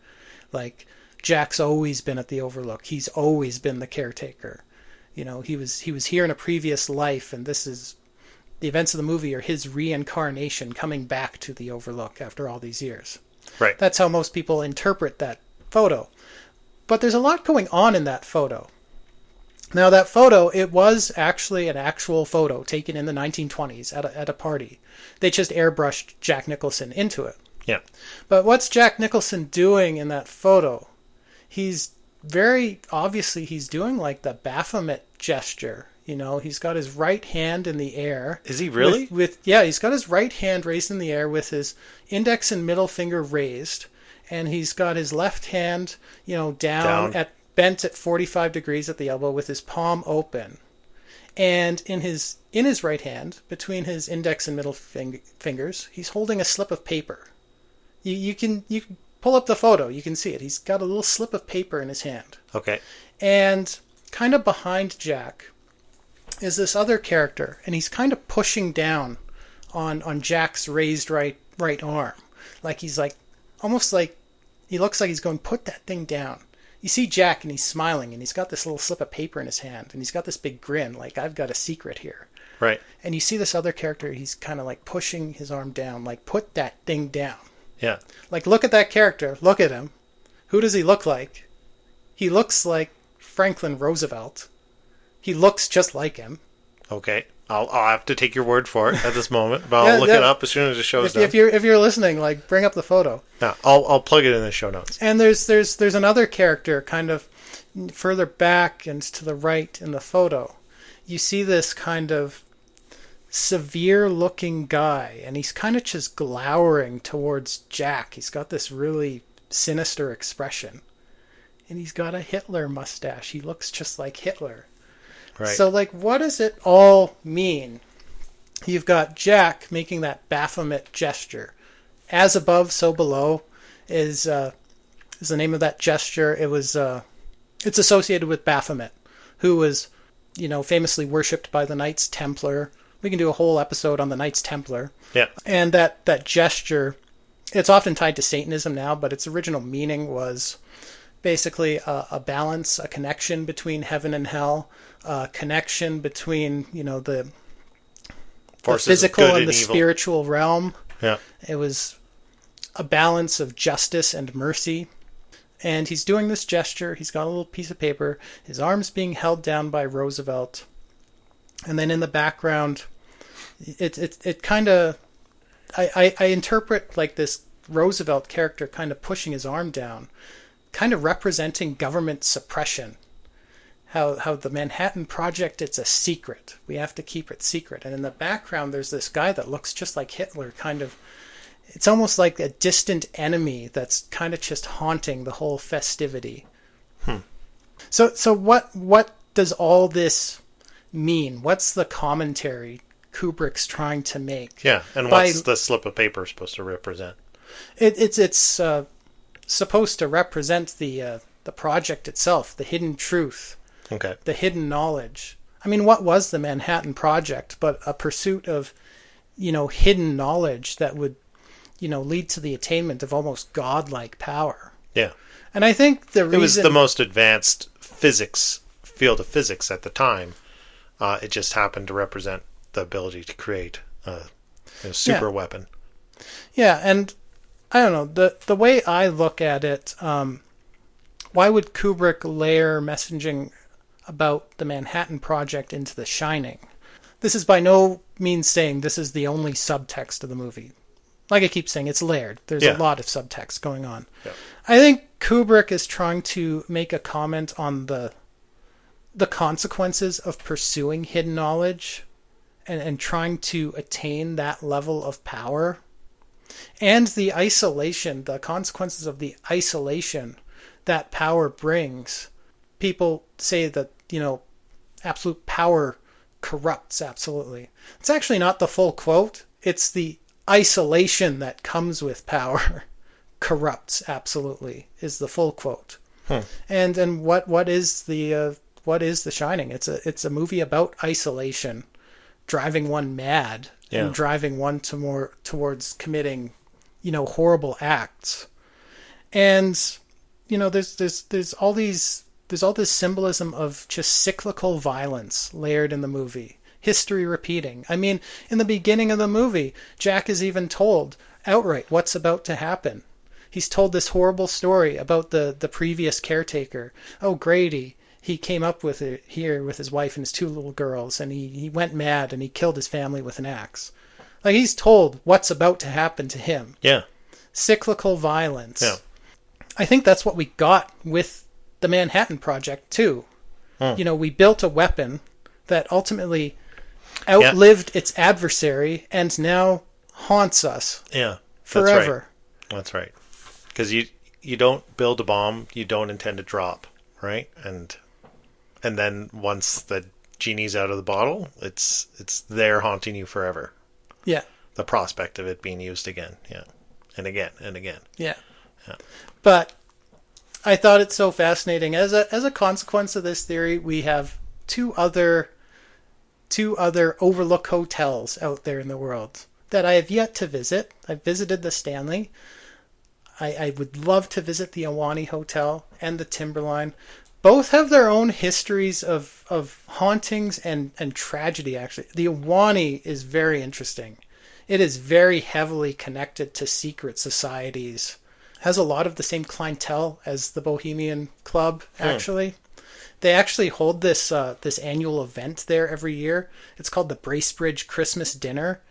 [SPEAKER 2] Like, Jack's always been at the Overlook. He's always been the caretaker. He was here in a previous life, and this is the events of the movie are his reincarnation coming back to the Overlook after all these years.
[SPEAKER 1] Right.
[SPEAKER 2] That's how most people interpret that photo. But there's a lot going on in that photo. Now, that photo, it was actually an actual photo taken in the 1920s at a party. They just airbrushed Jack Nicholson into it.
[SPEAKER 1] Yeah.
[SPEAKER 2] But what's Jack Nicholson doing in that photo? He's very obviously he's doing like the Baphomet gesture. He's got his right hand in the air.
[SPEAKER 1] Is he really?
[SPEAKER 2] He's got his right hand raised in the air with his index and middle finger raised, and he's got his left hand, down. Bent at 45 degrees at the elbow with his palm open. And in his right hand, between his index and middle fingers, he's holding a slip of paper. You can pull up the photo. You can see it. He's got a little slip of paper in his hand.
[SPEAKER 1] Okay.
[SPEAKER 2] And kind of behind Jack is this other character, and he's kind of pushing down on Jack's raised right arm. Like he's like, almost like, he looks like he's going, put that thing down. You see Jack, and he's smiling, and he's got this little slip of paper in his hand, and he's got this big grin, like, I've got a secret here.
[SPEAKER 1] Right.
[SPEAKER 2] And you see this other character, he's kind of like pushing his arm down, like, put that thing down.
[SPEAKER 1] Yeah.
[SPEAKER 2] Like, look at that character. Look at him. Who does he look like? He looks like Franklin Roosevelt. He looks just like him.
[SPEAKER 1] Okay. I'll have to take your word for it at this moment, but I'll look it up as soon as the show's done.
[SPEAKER 2] If you're listening, like, bring up the photo.
[SPEAKER 1] No, I'll plug it in the show notes.
[SPEAKER 2] And there's another character kind of further back and to the right in the photo. You see this kind of severe-looking guy, and he's kind of just glowering towards Jack. He's got this really sinister expression. And he's got a Hitler mustache. He looks just like Hitler. Right. So, like, what does it all mean? You've got Jack making that Baphomet gesture. As above, so below is the name of that gesture. It's associated with Baphomet, who was, famously worshipped by the Knights Templar. We can do a whole episode on the Knights Templar.
[SPEAKER 1] Yeah.
[SPEAKER 2] And that gesture, it's often tied to Satanism now, but its original meaning was basically a balance, a connection between heaven and hell, a connection between, the physical and the spiritual realm.
[SPEAKER 1] Yeah.
[SPEAKER 2] It was a balance of justice and mercy. And he's doing this gesture. He's got a little piece of paper. His arm's being held down by Roosevelt. And then in the background, it kind of... I interpret like this Roosevelt character kind of pushing his arm down, kind of representing government suppression. How the Manhattan Project, it's a secret. We have to keep it secret. And in the background, there's this guy that looks just like Hitler, kind of... It's almost like a distant enemy that's kind of just haunting the whole festivity. So what does all this mean? What's the commentary Kubrick's trying to make?
[SPEAKER 1] Yeah, and what's the slip of paper supposed to represent?
[SPEAKER 2] It's supposed to represent the project itself, the hidden truth,
[SPEAKER 1] okay,
[SPEAKER 2] the hidden knowledge. I mean, what was the Manhattan Project but a pursuit of, hidden knowledge that would, lead to the attainment of almost godlike power?
[SPEAKER 1] Yeah.
[SPEAKER 2] And I think the reason...
[SPEAKER 1] It was the most advanced field of physics at the time. It just happened to represent the ability to create a super weapon.
[SPEAKER 2] Yeah, and I don't know, the way I look at it, why would Kubrick layer messaging about the Manhattan Project into The Shining? This is by no means saying this is the only subtext of the movie. Like I keep saying, it's layered. There's a lot of subtext going on. Yeah. I think Kubrick is trying to make a comment on the consequences of pursuing hidden knowledge and trying to attain that level of power. And the isolation, the consequences of the isolation that power brings. People say that, absolute power corrupts absolutely. It's actually not the full quote. It's the isolation that comes with power corrupts absolutely is the full quote. And what is The Shining? It's a movie about isolation, driving one mad and driving one towards committing, horrible acts. And there's all this symbolism of just cyclical violence layered in the movie. History repeating. I mean, in the beginning of the movie, Jack is even told outright what's about to happen. He's told this horrible story about the previous caretaker. Oh, Grady, he came up with it here with his wife and his two little girls, and he went mad and he killed his family with an axe. Like, he's told what's about to happen to him.
[SPEAKER 1] Yeah.
[SPEAKER 2] Cyclical violence.
[SPEAKER 1] Yeah.
[SPEAKER 2] I think that's what we got with the Manhattan Project, too. We built a weapon that ultimately outlived its adversary and now haunts us forever.
[SPEAKER 1] That's right. Because you don't build a bomb you don't intend to drop, right? And then once the genie's out of the bottle, it's there haunting you forever.
[SPEAKER 2] Yeah.
[SPEAKER 1] The prospect of it being used again, and again and again.
[SPEAKER 2] Yeah. But I thought it so fascinating. As a consequence of this theory, we have two other Overlook hotels out there in the world that I have yet to visit. I've visited the Stanley. I would love to visit the Ahwahnee Hotel and the Timberline. Both have their own histories of hauntings and tragedy, actually. The Ahwahnee is very interesting. It is very heavily connected to secret societies. Has a lot of the same clientele as the Bohemian Club, actually. They actually hold this annual event there every year. It's called the Bracebridge Christmas Dinner.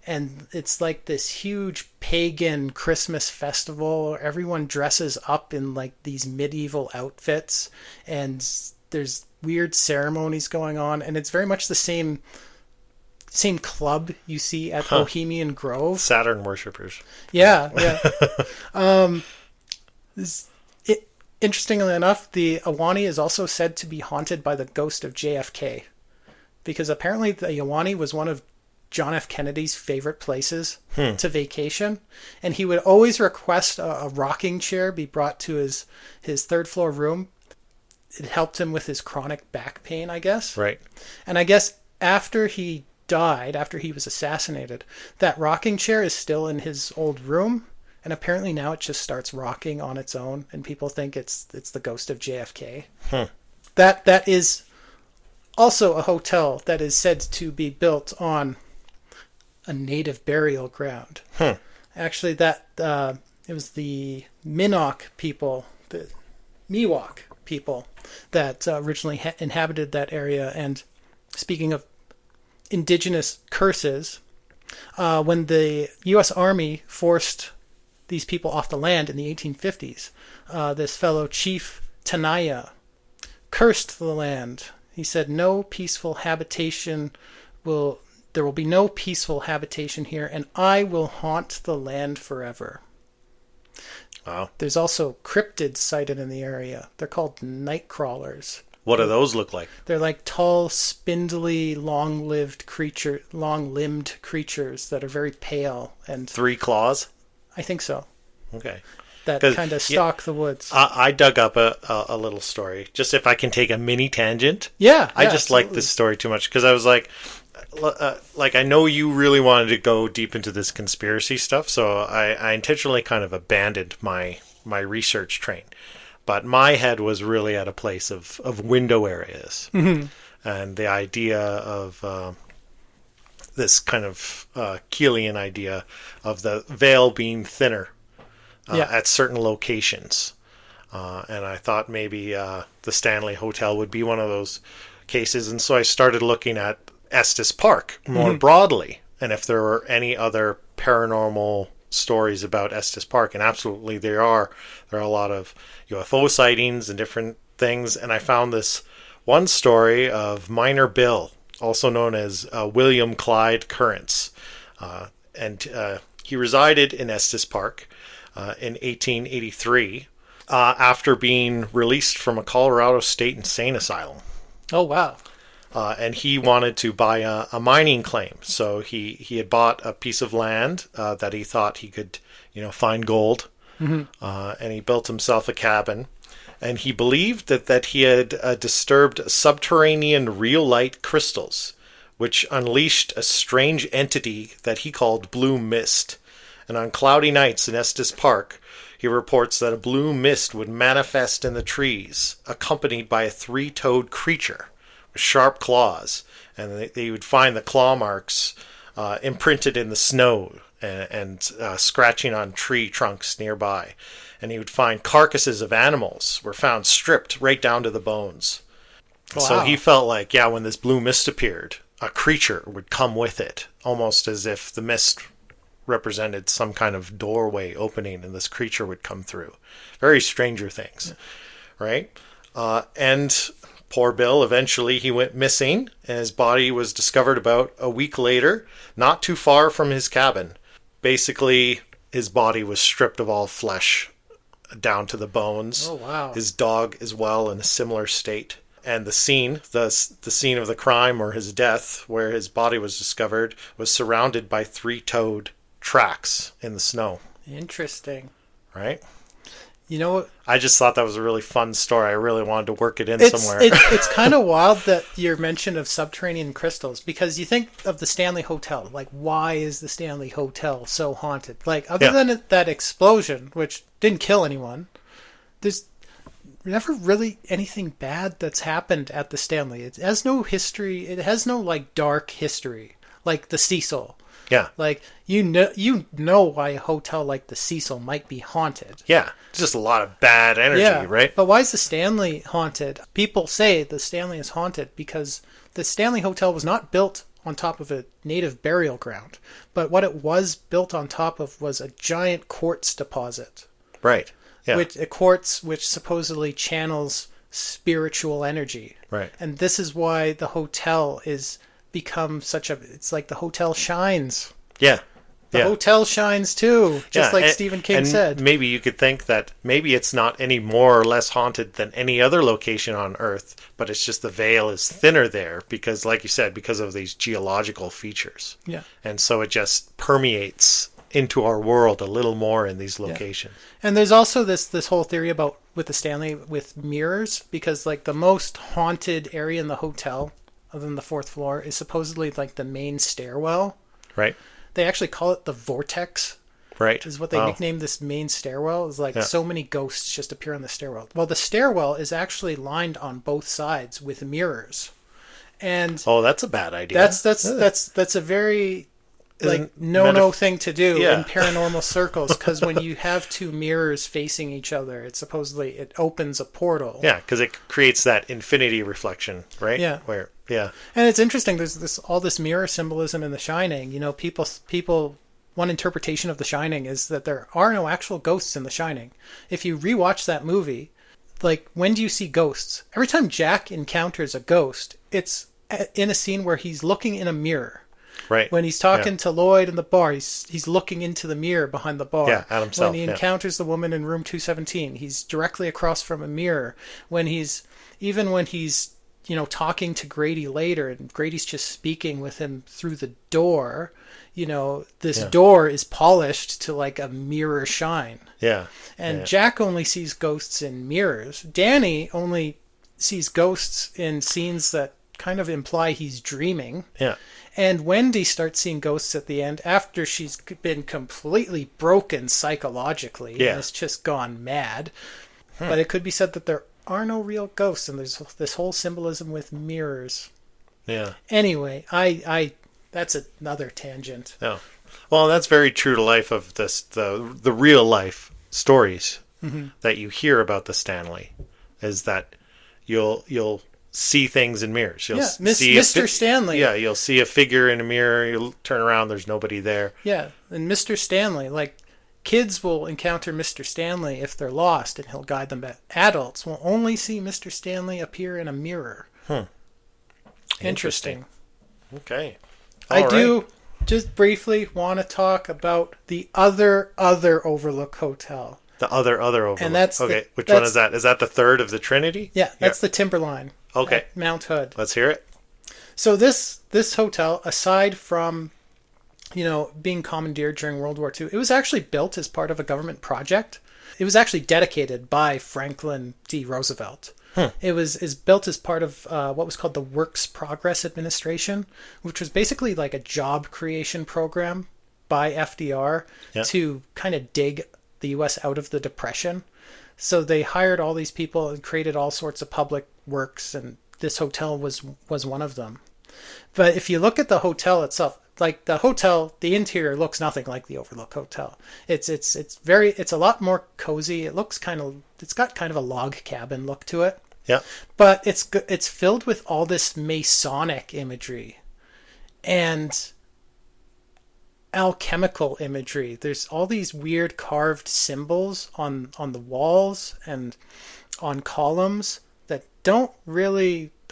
[SPEAKER 2] And it's like this huge pagan Christmas festival. Everyone dresses up in like these medieval outfits. And there's weird ceremonies going on. And it's very much the same club you see at Bohemian Grove.
[SPEAKER 1] Saturn worshippers.
[SPEAKER 2] Yeah. Interestingly enough, the Ahwahnee is also said to be haunted by the ghost of JFK, because apparently the Ahwahnee was one of John F. Kennedy's favorite places to vacation, and he would always request a rocking chair be brought to his third floor room. It helped him with his chronic back pain, I guess.
[SPEAKER 1] Right.
[SPEAKER 2] And I guess after he died, after he was assassinated, that rocking chair is still in his old room. and apparently now it just starts rocking on its own, and people think it's the ghost of JFK. That is also a hotel that is said to be built on a native burial ground. Actually, it was the Miwok people that originally inhabited that area. And speaking of indigenous curses, when the U.S. Army forced these people off the land in the 1850s, this fellow Chief Tenaya cursed the land. He said, there will be no peaceful habitation here, and I will haunt the land forever.
[SPEAKER 1] Wow.
[SPEAKER 2] There's also cryptids sighted in the area. They're called night crawlers.
[SPEAKER 1] What do those look like?
[SPEAKER 2] They're like tall, spindly, long-limbed creatures that are very pale and
[SPEAKER 1] 3 claws?
[SPEAKER 2] I think so.
[SPEAKER 1] Okay.
[SPEAKER 2] That kind of stalk the woods.
[SPEAKER 1] I dug up a little story, just if I can take a mini tangent.
[SPEAKER 2] Yeah,
[SPEAKER 1] I just like this story too much because I was like I know you really wanted to go deep into this conspiracy stuff, so I intentionally kind of abandoned my research train. But my head was really at a place of window areas. Mm-hmm. And the idea of this kind of Keelian idea of the veil being thinner at certain locations. And I thought maybe the Stanley Hotel would be one of those cases. And so I started looking at Estes Park more broadly, and if there were any other paranormal stories about Estes Park. And absolutely there are a lot of UFO sightings and different things. And I found this one story of Miner Bill, also known as William Clyde Currents. And he resided in Estes Park in 1883 after being released from a Colorado State insane asylum.
[SPEAKER 2] Oh, wow.
[SPEAKER 1] And he wanted to buy a mining claim. So he had bought a piece of land that he thought he could, find gold. Mm-hmm. And he built himself a cabin. And he believed that he had disturbed subterranean real light crystals, which unleashed a strange entity that he called blue mist. And on cloudy nights in Estes Park, he reports that a blue mist would manifest in the trees, accompanied by a 3-toed creature with sharp claws. And they would find the claw marks imprinted in the snow and scratching on tree trunks nearby. And he would find carcasses of animals were found stripped right down to the bones. Wow. So he felt like, when this blue mist appeared, a creature would come with it, almost as if the mist represented some kind of doorway opening and this creature would come through. Very Stranger Things, right? And poor Bill, eventually he went missing, and his body was discovered about a week later, not too far from his cabin. Basically, his body was stripped of all flesh down to the bones.
[SPEAKER 2] Oh, wow.
[SPEAKER 1] His dog as well in a similar state. And the scene, the scene of the crime or his death, where his body was discovered, was surrounded by 3-toed tracks in the snow.
[SPEAKER 2] Interesting.
[SPEAKER 1] Right?
[SPEAKER 2] You know what?
[SPEAKER 1] I just thought that was a really fun story. I really wanted to work it in somewhere.
[SPEAKER 2] It's kind of wild that your mention of subterranean crystals, because you think of the Stanley Hotel. Like, why is the Stanley Hotel so haunted? Like, other than that explosion, which didn't kill anyone, there's never really anything bad that's happened at the Stanley. It has no history. It has no, dark history, like the Cecil.
[SPEAKER 1] Yeah.
[SPEAKER 2] Like, you know why a hotel like the Cecil might be haunted.
[SPEAKER 1] Yeah. It's just a lot of bad energy, right?
[SPEAKER 2] But why is the Stanley haunted? People say the Stanley is haunted because the Stanley Hotel was not built on top of a native burial ground. But what it was built on top of was a giant quartz deposit.
[SPEAKER 1] Right. Yeah.
[SPEAKER 2] A quartz which supposedly channels spiritual energy.
[SPEAKER 1] Right.
[SPEAKER 2] And this is why the hotel is become it's like the hotel shines.
[SPEAKER 1] Yeah.
[SPEAKER 2] The hotel shines too, just like Stephen King said.
[SPEAKER 1] Maybe you could think that maybe it's not any more or less haunted than any other location on Earth, but it's just the veil is thinner there because, like you said, because of these geological features.
[SPEAKER 2] Yeah.
[SPEAKER 1] And so it just permeates into our world a little more in these locations.
[SPEAKER 2] Yeah. And there's also this whole theory about with the Stanley with mirrors, because the most haunted area in the hotel, other than the 4th floor, is supposedly the main stairwell.
[SPEAKER 1] Right.
[SPEAKER 2] They actually call it the vortex
[SPEAKER 1] Right.
[SPEAKER 2] is what they
[SPEAKER 1] Oh,
[SPEAKER 2] nicknamed this main stairwell. Is like
[SPEAKER 1] yeah.
[SPEAKER 2] so many ghosts just appear on the stairwell. Well, the stairwell is actually lined on both sides with mirrors, and
[SPEAKER 1] Oh, that's a bad idea.
[SPEAKER 2] that's a very
[SPEAKER 1] Isn't
[SPEAKER 2] no thing to do
[SPEAKER 1] Yeah.
[SPEAKER 2] in paranormal circles, because when you have two mirrors facing each other, it opens a portal.
[SPEAKER 1] Yeah, because it creates that infinity reflection, right?
[SPEAKER 2] Yeah.
[SPEAKER 1] Where, yeah.
[SPEAKER 2] And it's interesting. There's all this mirror symbolism in The Shining. You know, people. One interpretation of The Shining is that there are no actual ghosts in The Shining. If you rewatch that movie, like, when do you see ghosts? Every time Jack encounters a ghost, it's in a scene where he's looking in a mirror.
[SPEAKER 1] Right.
[SPEAKER 2] When he's talking to Lloyd in the bar, he's looking into the mirror behind the bar.
[SPEAKER 1] Yeah, at himself.
[SPEAKER 2] When he encounters the woman in room 217, he's directly across from a mirror. When he's talking to Grady later, and Grady's just speaking with him through the door, this door is polished to like a mirror shine.
[SPEAKER 1] Yeah.
[SPEAKER 2] And Jack only sees ghosts in mirrors. Danny only sees ghosts in scenes that kind of imply he's dreaming.
[SPEAKER 1] Yeah.
[SPEAKER 2] And Wendy starts seeing ghosts at the end after she's been completely broken psychologically.
[SPEAKER 1] Yeah.
[SPEAKER 2] And it's just gone mad. But it could be said that there are no real ghosts, and there's this whole symbolism with mirrors.
[SPEAKER 1] Yeah.
[SPEAKER 2] Anyway, that's another tangent.
[SPEAKER 1] Yeah. Well, that's very true to life of the real life stories that you hear about the Stanley, is that you'll see things in mirrors. You'll see
[SPEAKER 2] Mr. Stanley.
[SPEAKER 1] Yeah, you'll see a figure in a mirror. You'll turn around. There's nobody there.
[SPEAKER 2] Yeah, and Mr. Stanley, like, kids will encounter Mr. Stanley if they're lost, and he'll guide them back. Adults will only see Mr. Stanley appear in a mirror. Interesting.
[SPEAKER 1] Okay.
[SPEAKER 2] I do just briefly want to talk about the other Overlook Hotel.
[SPEAKER 1] The other Overlook.
[SPEAKER 2] And that's
[SPEAKER 1] which one is that? Is that the third of the Trinity?
[SPEAKER 2] Yeah, that's the Timberline.
[SPEAKER 1] Okay.
[SPEAKER 2] At Mount Hood.
[SPEAKER 1] Let's hear it.
[SPEAKER 2] So this hotel, aside from being commandeered during World War II, it was actually built as part of a government project. It was actually dedicated by Franklin D. Roosevelt. It was built as part of what was called the Works Progress Administration, which was basically like a job creation program by FDR to kind of dig the U.S. out of the Depression. So they hired all these people and created all sorts of public works, and this hotel was one of them. But if you look at the hotel itself, like the hotel, the interior looks nothing like the Overlook Hotel. It's a lot more cozy. It's got kind of a log cabin look to it.
[SPEAKER 1] Yeah.
[SPEAKER 2] But it's filled with all this Masonic imagery and alchemical imagery. There's all these weird carved symbols on the walls and on columns that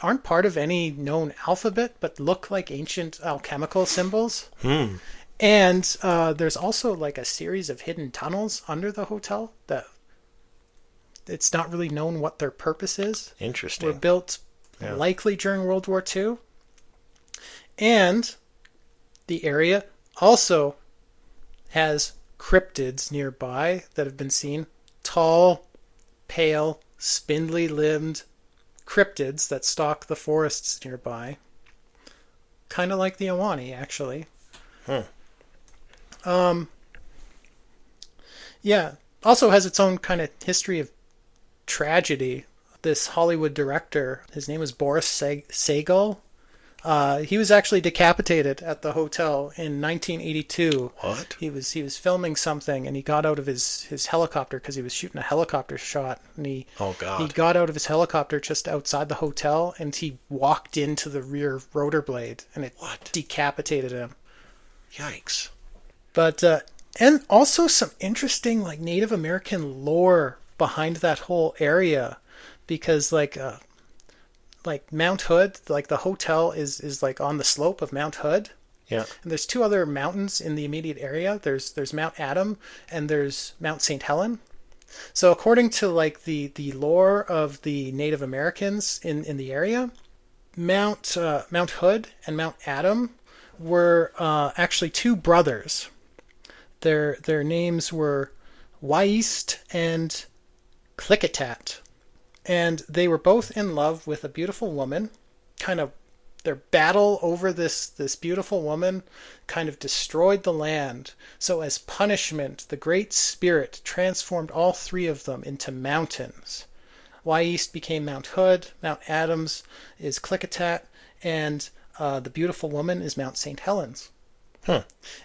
[SPEAKER 2] aren't part of any known alphabet, but look like ancient alchemical symbols. And there's also like a series of hidden tunnels under the hotel that it's not really known what their purpose is.
[SPEAKER 1] Interesting.
[SPEAKER 2] Were built likely during World War II. And the area also has cryptids nearby that have been seen. Tall, pale, spindly-limbed cryptids that stalk the forests nearby. Kind of like the Awani, actually. Yeah. Also has its own kind of history of tragedy. This Hollywood director, his name was Boris Sagal. He was actually decapitated at the hotel in 1982.
[SPEAKER 1] What?
[SPEAKER 2] He was filming something, and he got out of his helicopter because he was shooting a helicopter shot. And he got out of his helicopter just outside the hotel, and he walked into the rear rotor blade, and it decapitated him.
[SPEAKER 1] Yikes.
[SPEAKER 2] But and also some interesting like Native American lore behind that whole area, because like Mount Hood, like the hotel is like on the slope of Mount Hood.
[SPEAKER 1] Yeah.
[SPEAKER 2] And there's two other mountains in the immediate area. There's Mount Adam and there's Mount St. Helen. So according to like the lore of the Native Americans in the area, Mount Hood and Mount Adam were actually two brothers. Their names were Waist and Klickitat. And they were both in love with a beautiful woman, kind of their battle over this beautiful woman kind of destroyed the land. So as punishment, the Great Spirit transformed all three of them into mountains. Y East became Mount Hood, Mount Adams is Klickitat, and the beautiful woman is Mount St. Helens.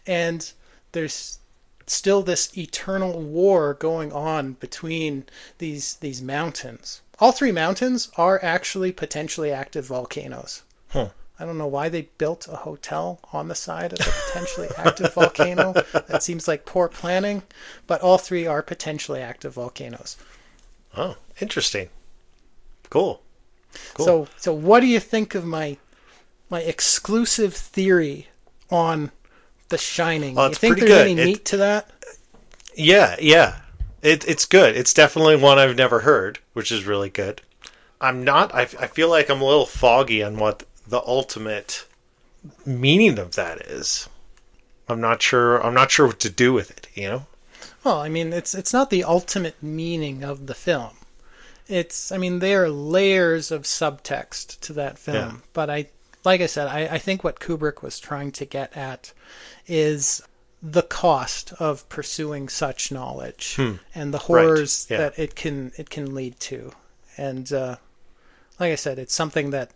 [SPEAKER 2] And there's still this eternal war going on between these mountains. All three mountains are actually potentially active volcanoes. I don't know why they built a hotel on the side of a potentially active volcano. That seems like poor planning, but all three are potentially active volcanoes.
[SPEAKER 1] Oh, interesting. Cool.
[SPEAKER 2] So what do you think of my exclusive theory on The Shining?
[SPEAKER 1] Well,
[SPEAKER 2] you think
[SPEAKER 1] pretty
[SPEAKER 2] there's
[SPEAKER 1] good.
[SPEAKER 2] any meat to that?
[SPEAKER 1] Yeah. It's good. It's definitely one I've never heard, which is really good. I feel like I'm a little foggy on what the ultimate meaning of that is. I'm not sure what to do with it, you know?
[SPEAKER 2] Well, I mean, it's not the ultimate meaning of the film. There are layers of subtext to that film.
[SPEAKER 1] Yeah.
[SPEAKER 2] But like I said, I think what Kubrick was trying to get at is the cost of pursuing such knowledge and the horrors that it can lead to. And like I said, it's something that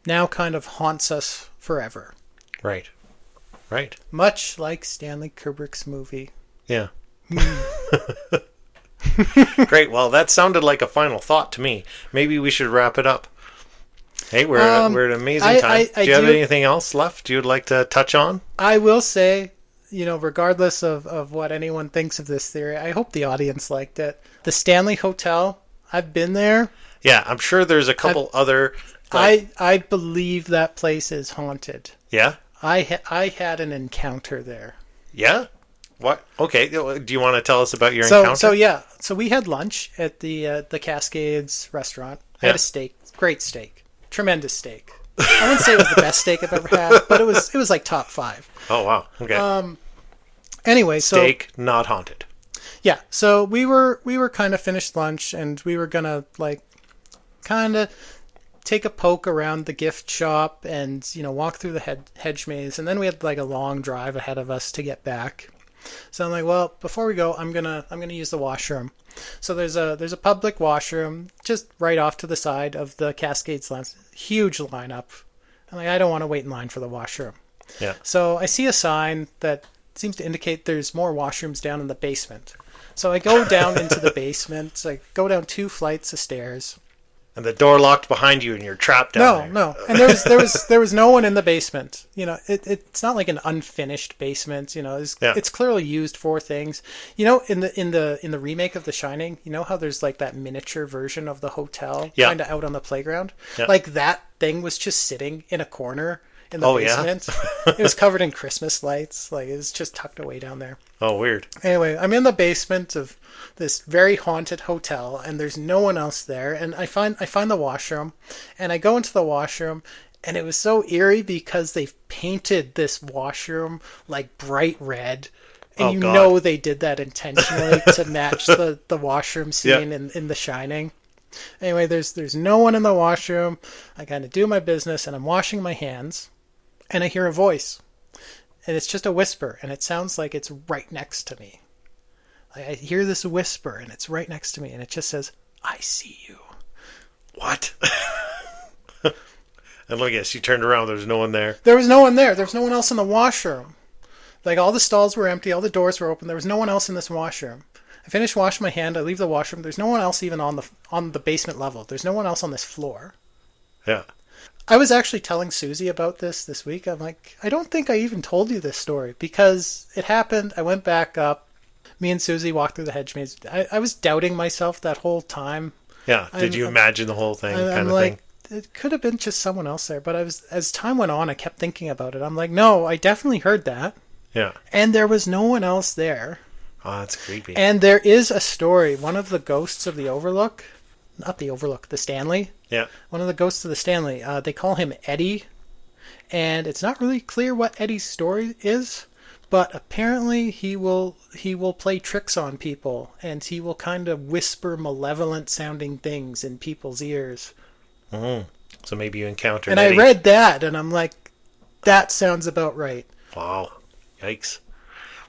[SPEAKER 2] now kind of haunts us forever.
[SPEAKER 1] Right.
[SPEAKER 2] Much like Stanley Kubrick's movie.
[SPEAKER 1] Yeah. Great. Well, that sounded like a final thought to me. Maybe we should wrap it up. Hey, we're at an amazing time. Do you have anything else left you'd like to touch on?
[SPEAKER 2] I will say, regardless of what anyone thinks of this theory, I hope the audience liked it. The Stanley Hotel, I've been there.
[SPEAKER 1] Yeah, I'm sure there's a couple other...
[SPEAKER 2] I believe that place is haunted.
[SPEAKER 1] Yeah?
[SPEAKER 2] I had an encounter there.
[SPEAKER 1] Yeah? What? Okay. Do you want to tell us about your encounter?
[SPEAKER 2] So we had lunch at the Cascades restaurant. I had a steak, great steak, tremendous steak. I wouldn't say it was the best steak I've ever had, but it was like top 5.
[SPEAKER 1] Oh wow. Okay.
[SPEAKER 2] Anyway,
[SPEAKER 1] steak not haunted.
[SPEAKER 2] Yeah. So we were kind of finished lunch, and we were gonna kind of take a poke around the gift shop and walk through the hedge maze, and then we had a long drive ahead of us to get back. So I'm like, well, before we go, I'm gonna use the washroom. So there's a public washroom just right off to the side of the Cascades lounge. Huge lineup. I'm like, I don't want to wait in line for the washroom.
[SPEAKER 1] Yeah.
[SPEAKER 2] So I see a sign that seems to indicate there's more washrooms down in the basement. So I go down into the basement. So I go down 2 flights of stairs.
[SPEAKER 1] And the door locked behind you, and you're trapped down there.
[SPEAKER 2] No. And there was no one in the basement. It's not like an unfinished basement. It's clearly used for things. In the remake of The Shining, how there's that miniature version of the hotel kind of out on the playground.
[SPEAKER 1] Yeah.
[SPEAKER 2] That thing was just sitting in a corner in the basement. It was covered in Christmas lights. It was just tucked away down there.
[SPEAKER 1] Oh, weird.
[SPEAKER 2] Anyway, I'm in the basement of this very haunted hotel, and there's no one else there. And I find the washroom, and I go into the washroom, and it was so eerie because they've painted this washroom bright red. And they did that intentionally to match the washroom scene in The Shining. Anyway, there's no one in the washroom. I kind of do my business, and I'm washing my hands, and I hear a voice. And it's just a whisper, and it sounds like it's right next to me. I hear this whisper, and it's right next to me, and it just says, "I see you."
[SPEAKER 1] What? And look, yes, you turned around. There's no one there.
[SPEAKER 2] There was no one there. There was no one else in the washroom. All the stalls were empty. All the doors were open. There was no one else in this washroom. I finish washing my hand. I leave the washroom. There's no one else even on the basement level. There's no one else on this floor.
[SPEAKER 1] Yeah.
[SPEAKER 2] I was actually telling Susie about this week. I'm like, I don't think I even told you this story because it happened. I went back up. Me and Susie walked through the hedge maze. I was doubting myself that whole time.
[SPEAKER 1] Yeah. Did you imagine the whole thing kind of thing?
[SPEAKER 2] It could have been just someone else there. But as time went on, I kept thinking about it. I'm like, no, I definitely heard that.
[SPEAKER 1] Yeah.
[SPEAKER 2] And there was no one else there.
[SPEAKER 1] Oh, that's creepy.
[SPEAKER 2] And there is a story. One of the ghosts of the Overlook, not the Overlook, the Stanley.
[SPEAKER 1] Yeah.
[SPEAKER 2] One of the ghosts of the Stanley. They call him Eddie. And it's not really clear what Eddie's story is. But apparently he will play tricks on people, and he will kind of whisper malevolent sounding things in people's ears.
[SPEAKER 1] Mm. So maybe you encountered
[SPEAKER 2] And
[SPEAKER 1] Eddie.
[SPEAKER 2] I read that, and I'm like, that sounds about right.
[SPEAKER 1] Wow. Yikes.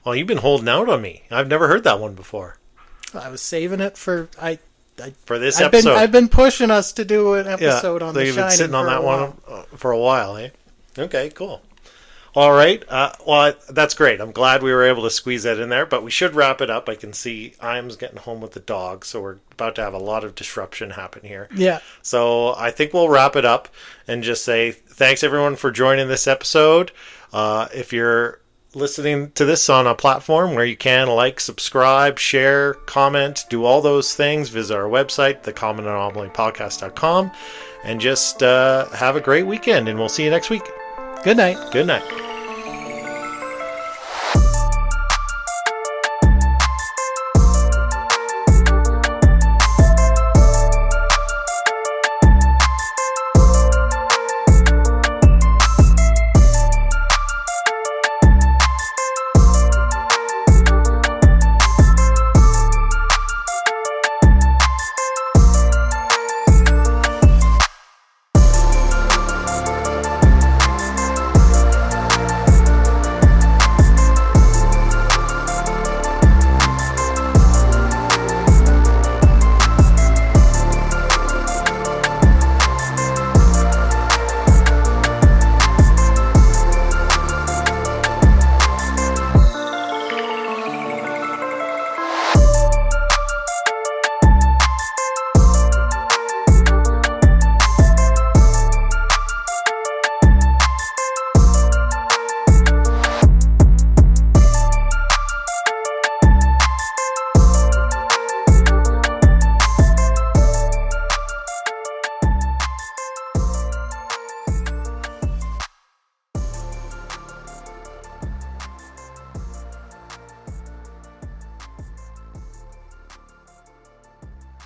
[SPEAKER 1] Well, you've been holding out on me. I've never heard that one before.
[SPEAKER 2] I was saving it for
[SPEAKER 1] this
[SPEAKER 2] I've
[SPEAKER 1] episode.
[SPEAKER 2] I've been pushing us to do an episode on
[SPEAKER 1] so
[SPEAKER 2] The
[SPEAKER 1] you've been
[SPEAKER 2] Shining
[SPEAKER 1] sitting on
[SPEAKER 2] for
[SPEAKER 1] that
[SPEAKER 2] a while.
[SPEAKER 1] one for a while, eh? Okay, cool. All right. Well, that's great. I'm glad we were able to squeeze that in there, but we should wrap it up. I can see Iam's getting home with the dog, so we're about to have a lot of disruption happen here.
[SPEAKER 2] Yeah.
[SPEAKER 1] So I think we'll wrap it up and just say thanks, everyone, for joining this episode. If you're listening to this on a platform where you can like, subscribe, share, comment, do all those things, visit our website, thecommonanomalypodcast.com, and just have a great weekend, and we'll see you next week.
[SPEAKER 2] Good night.
[SPEAKER 1] Good night.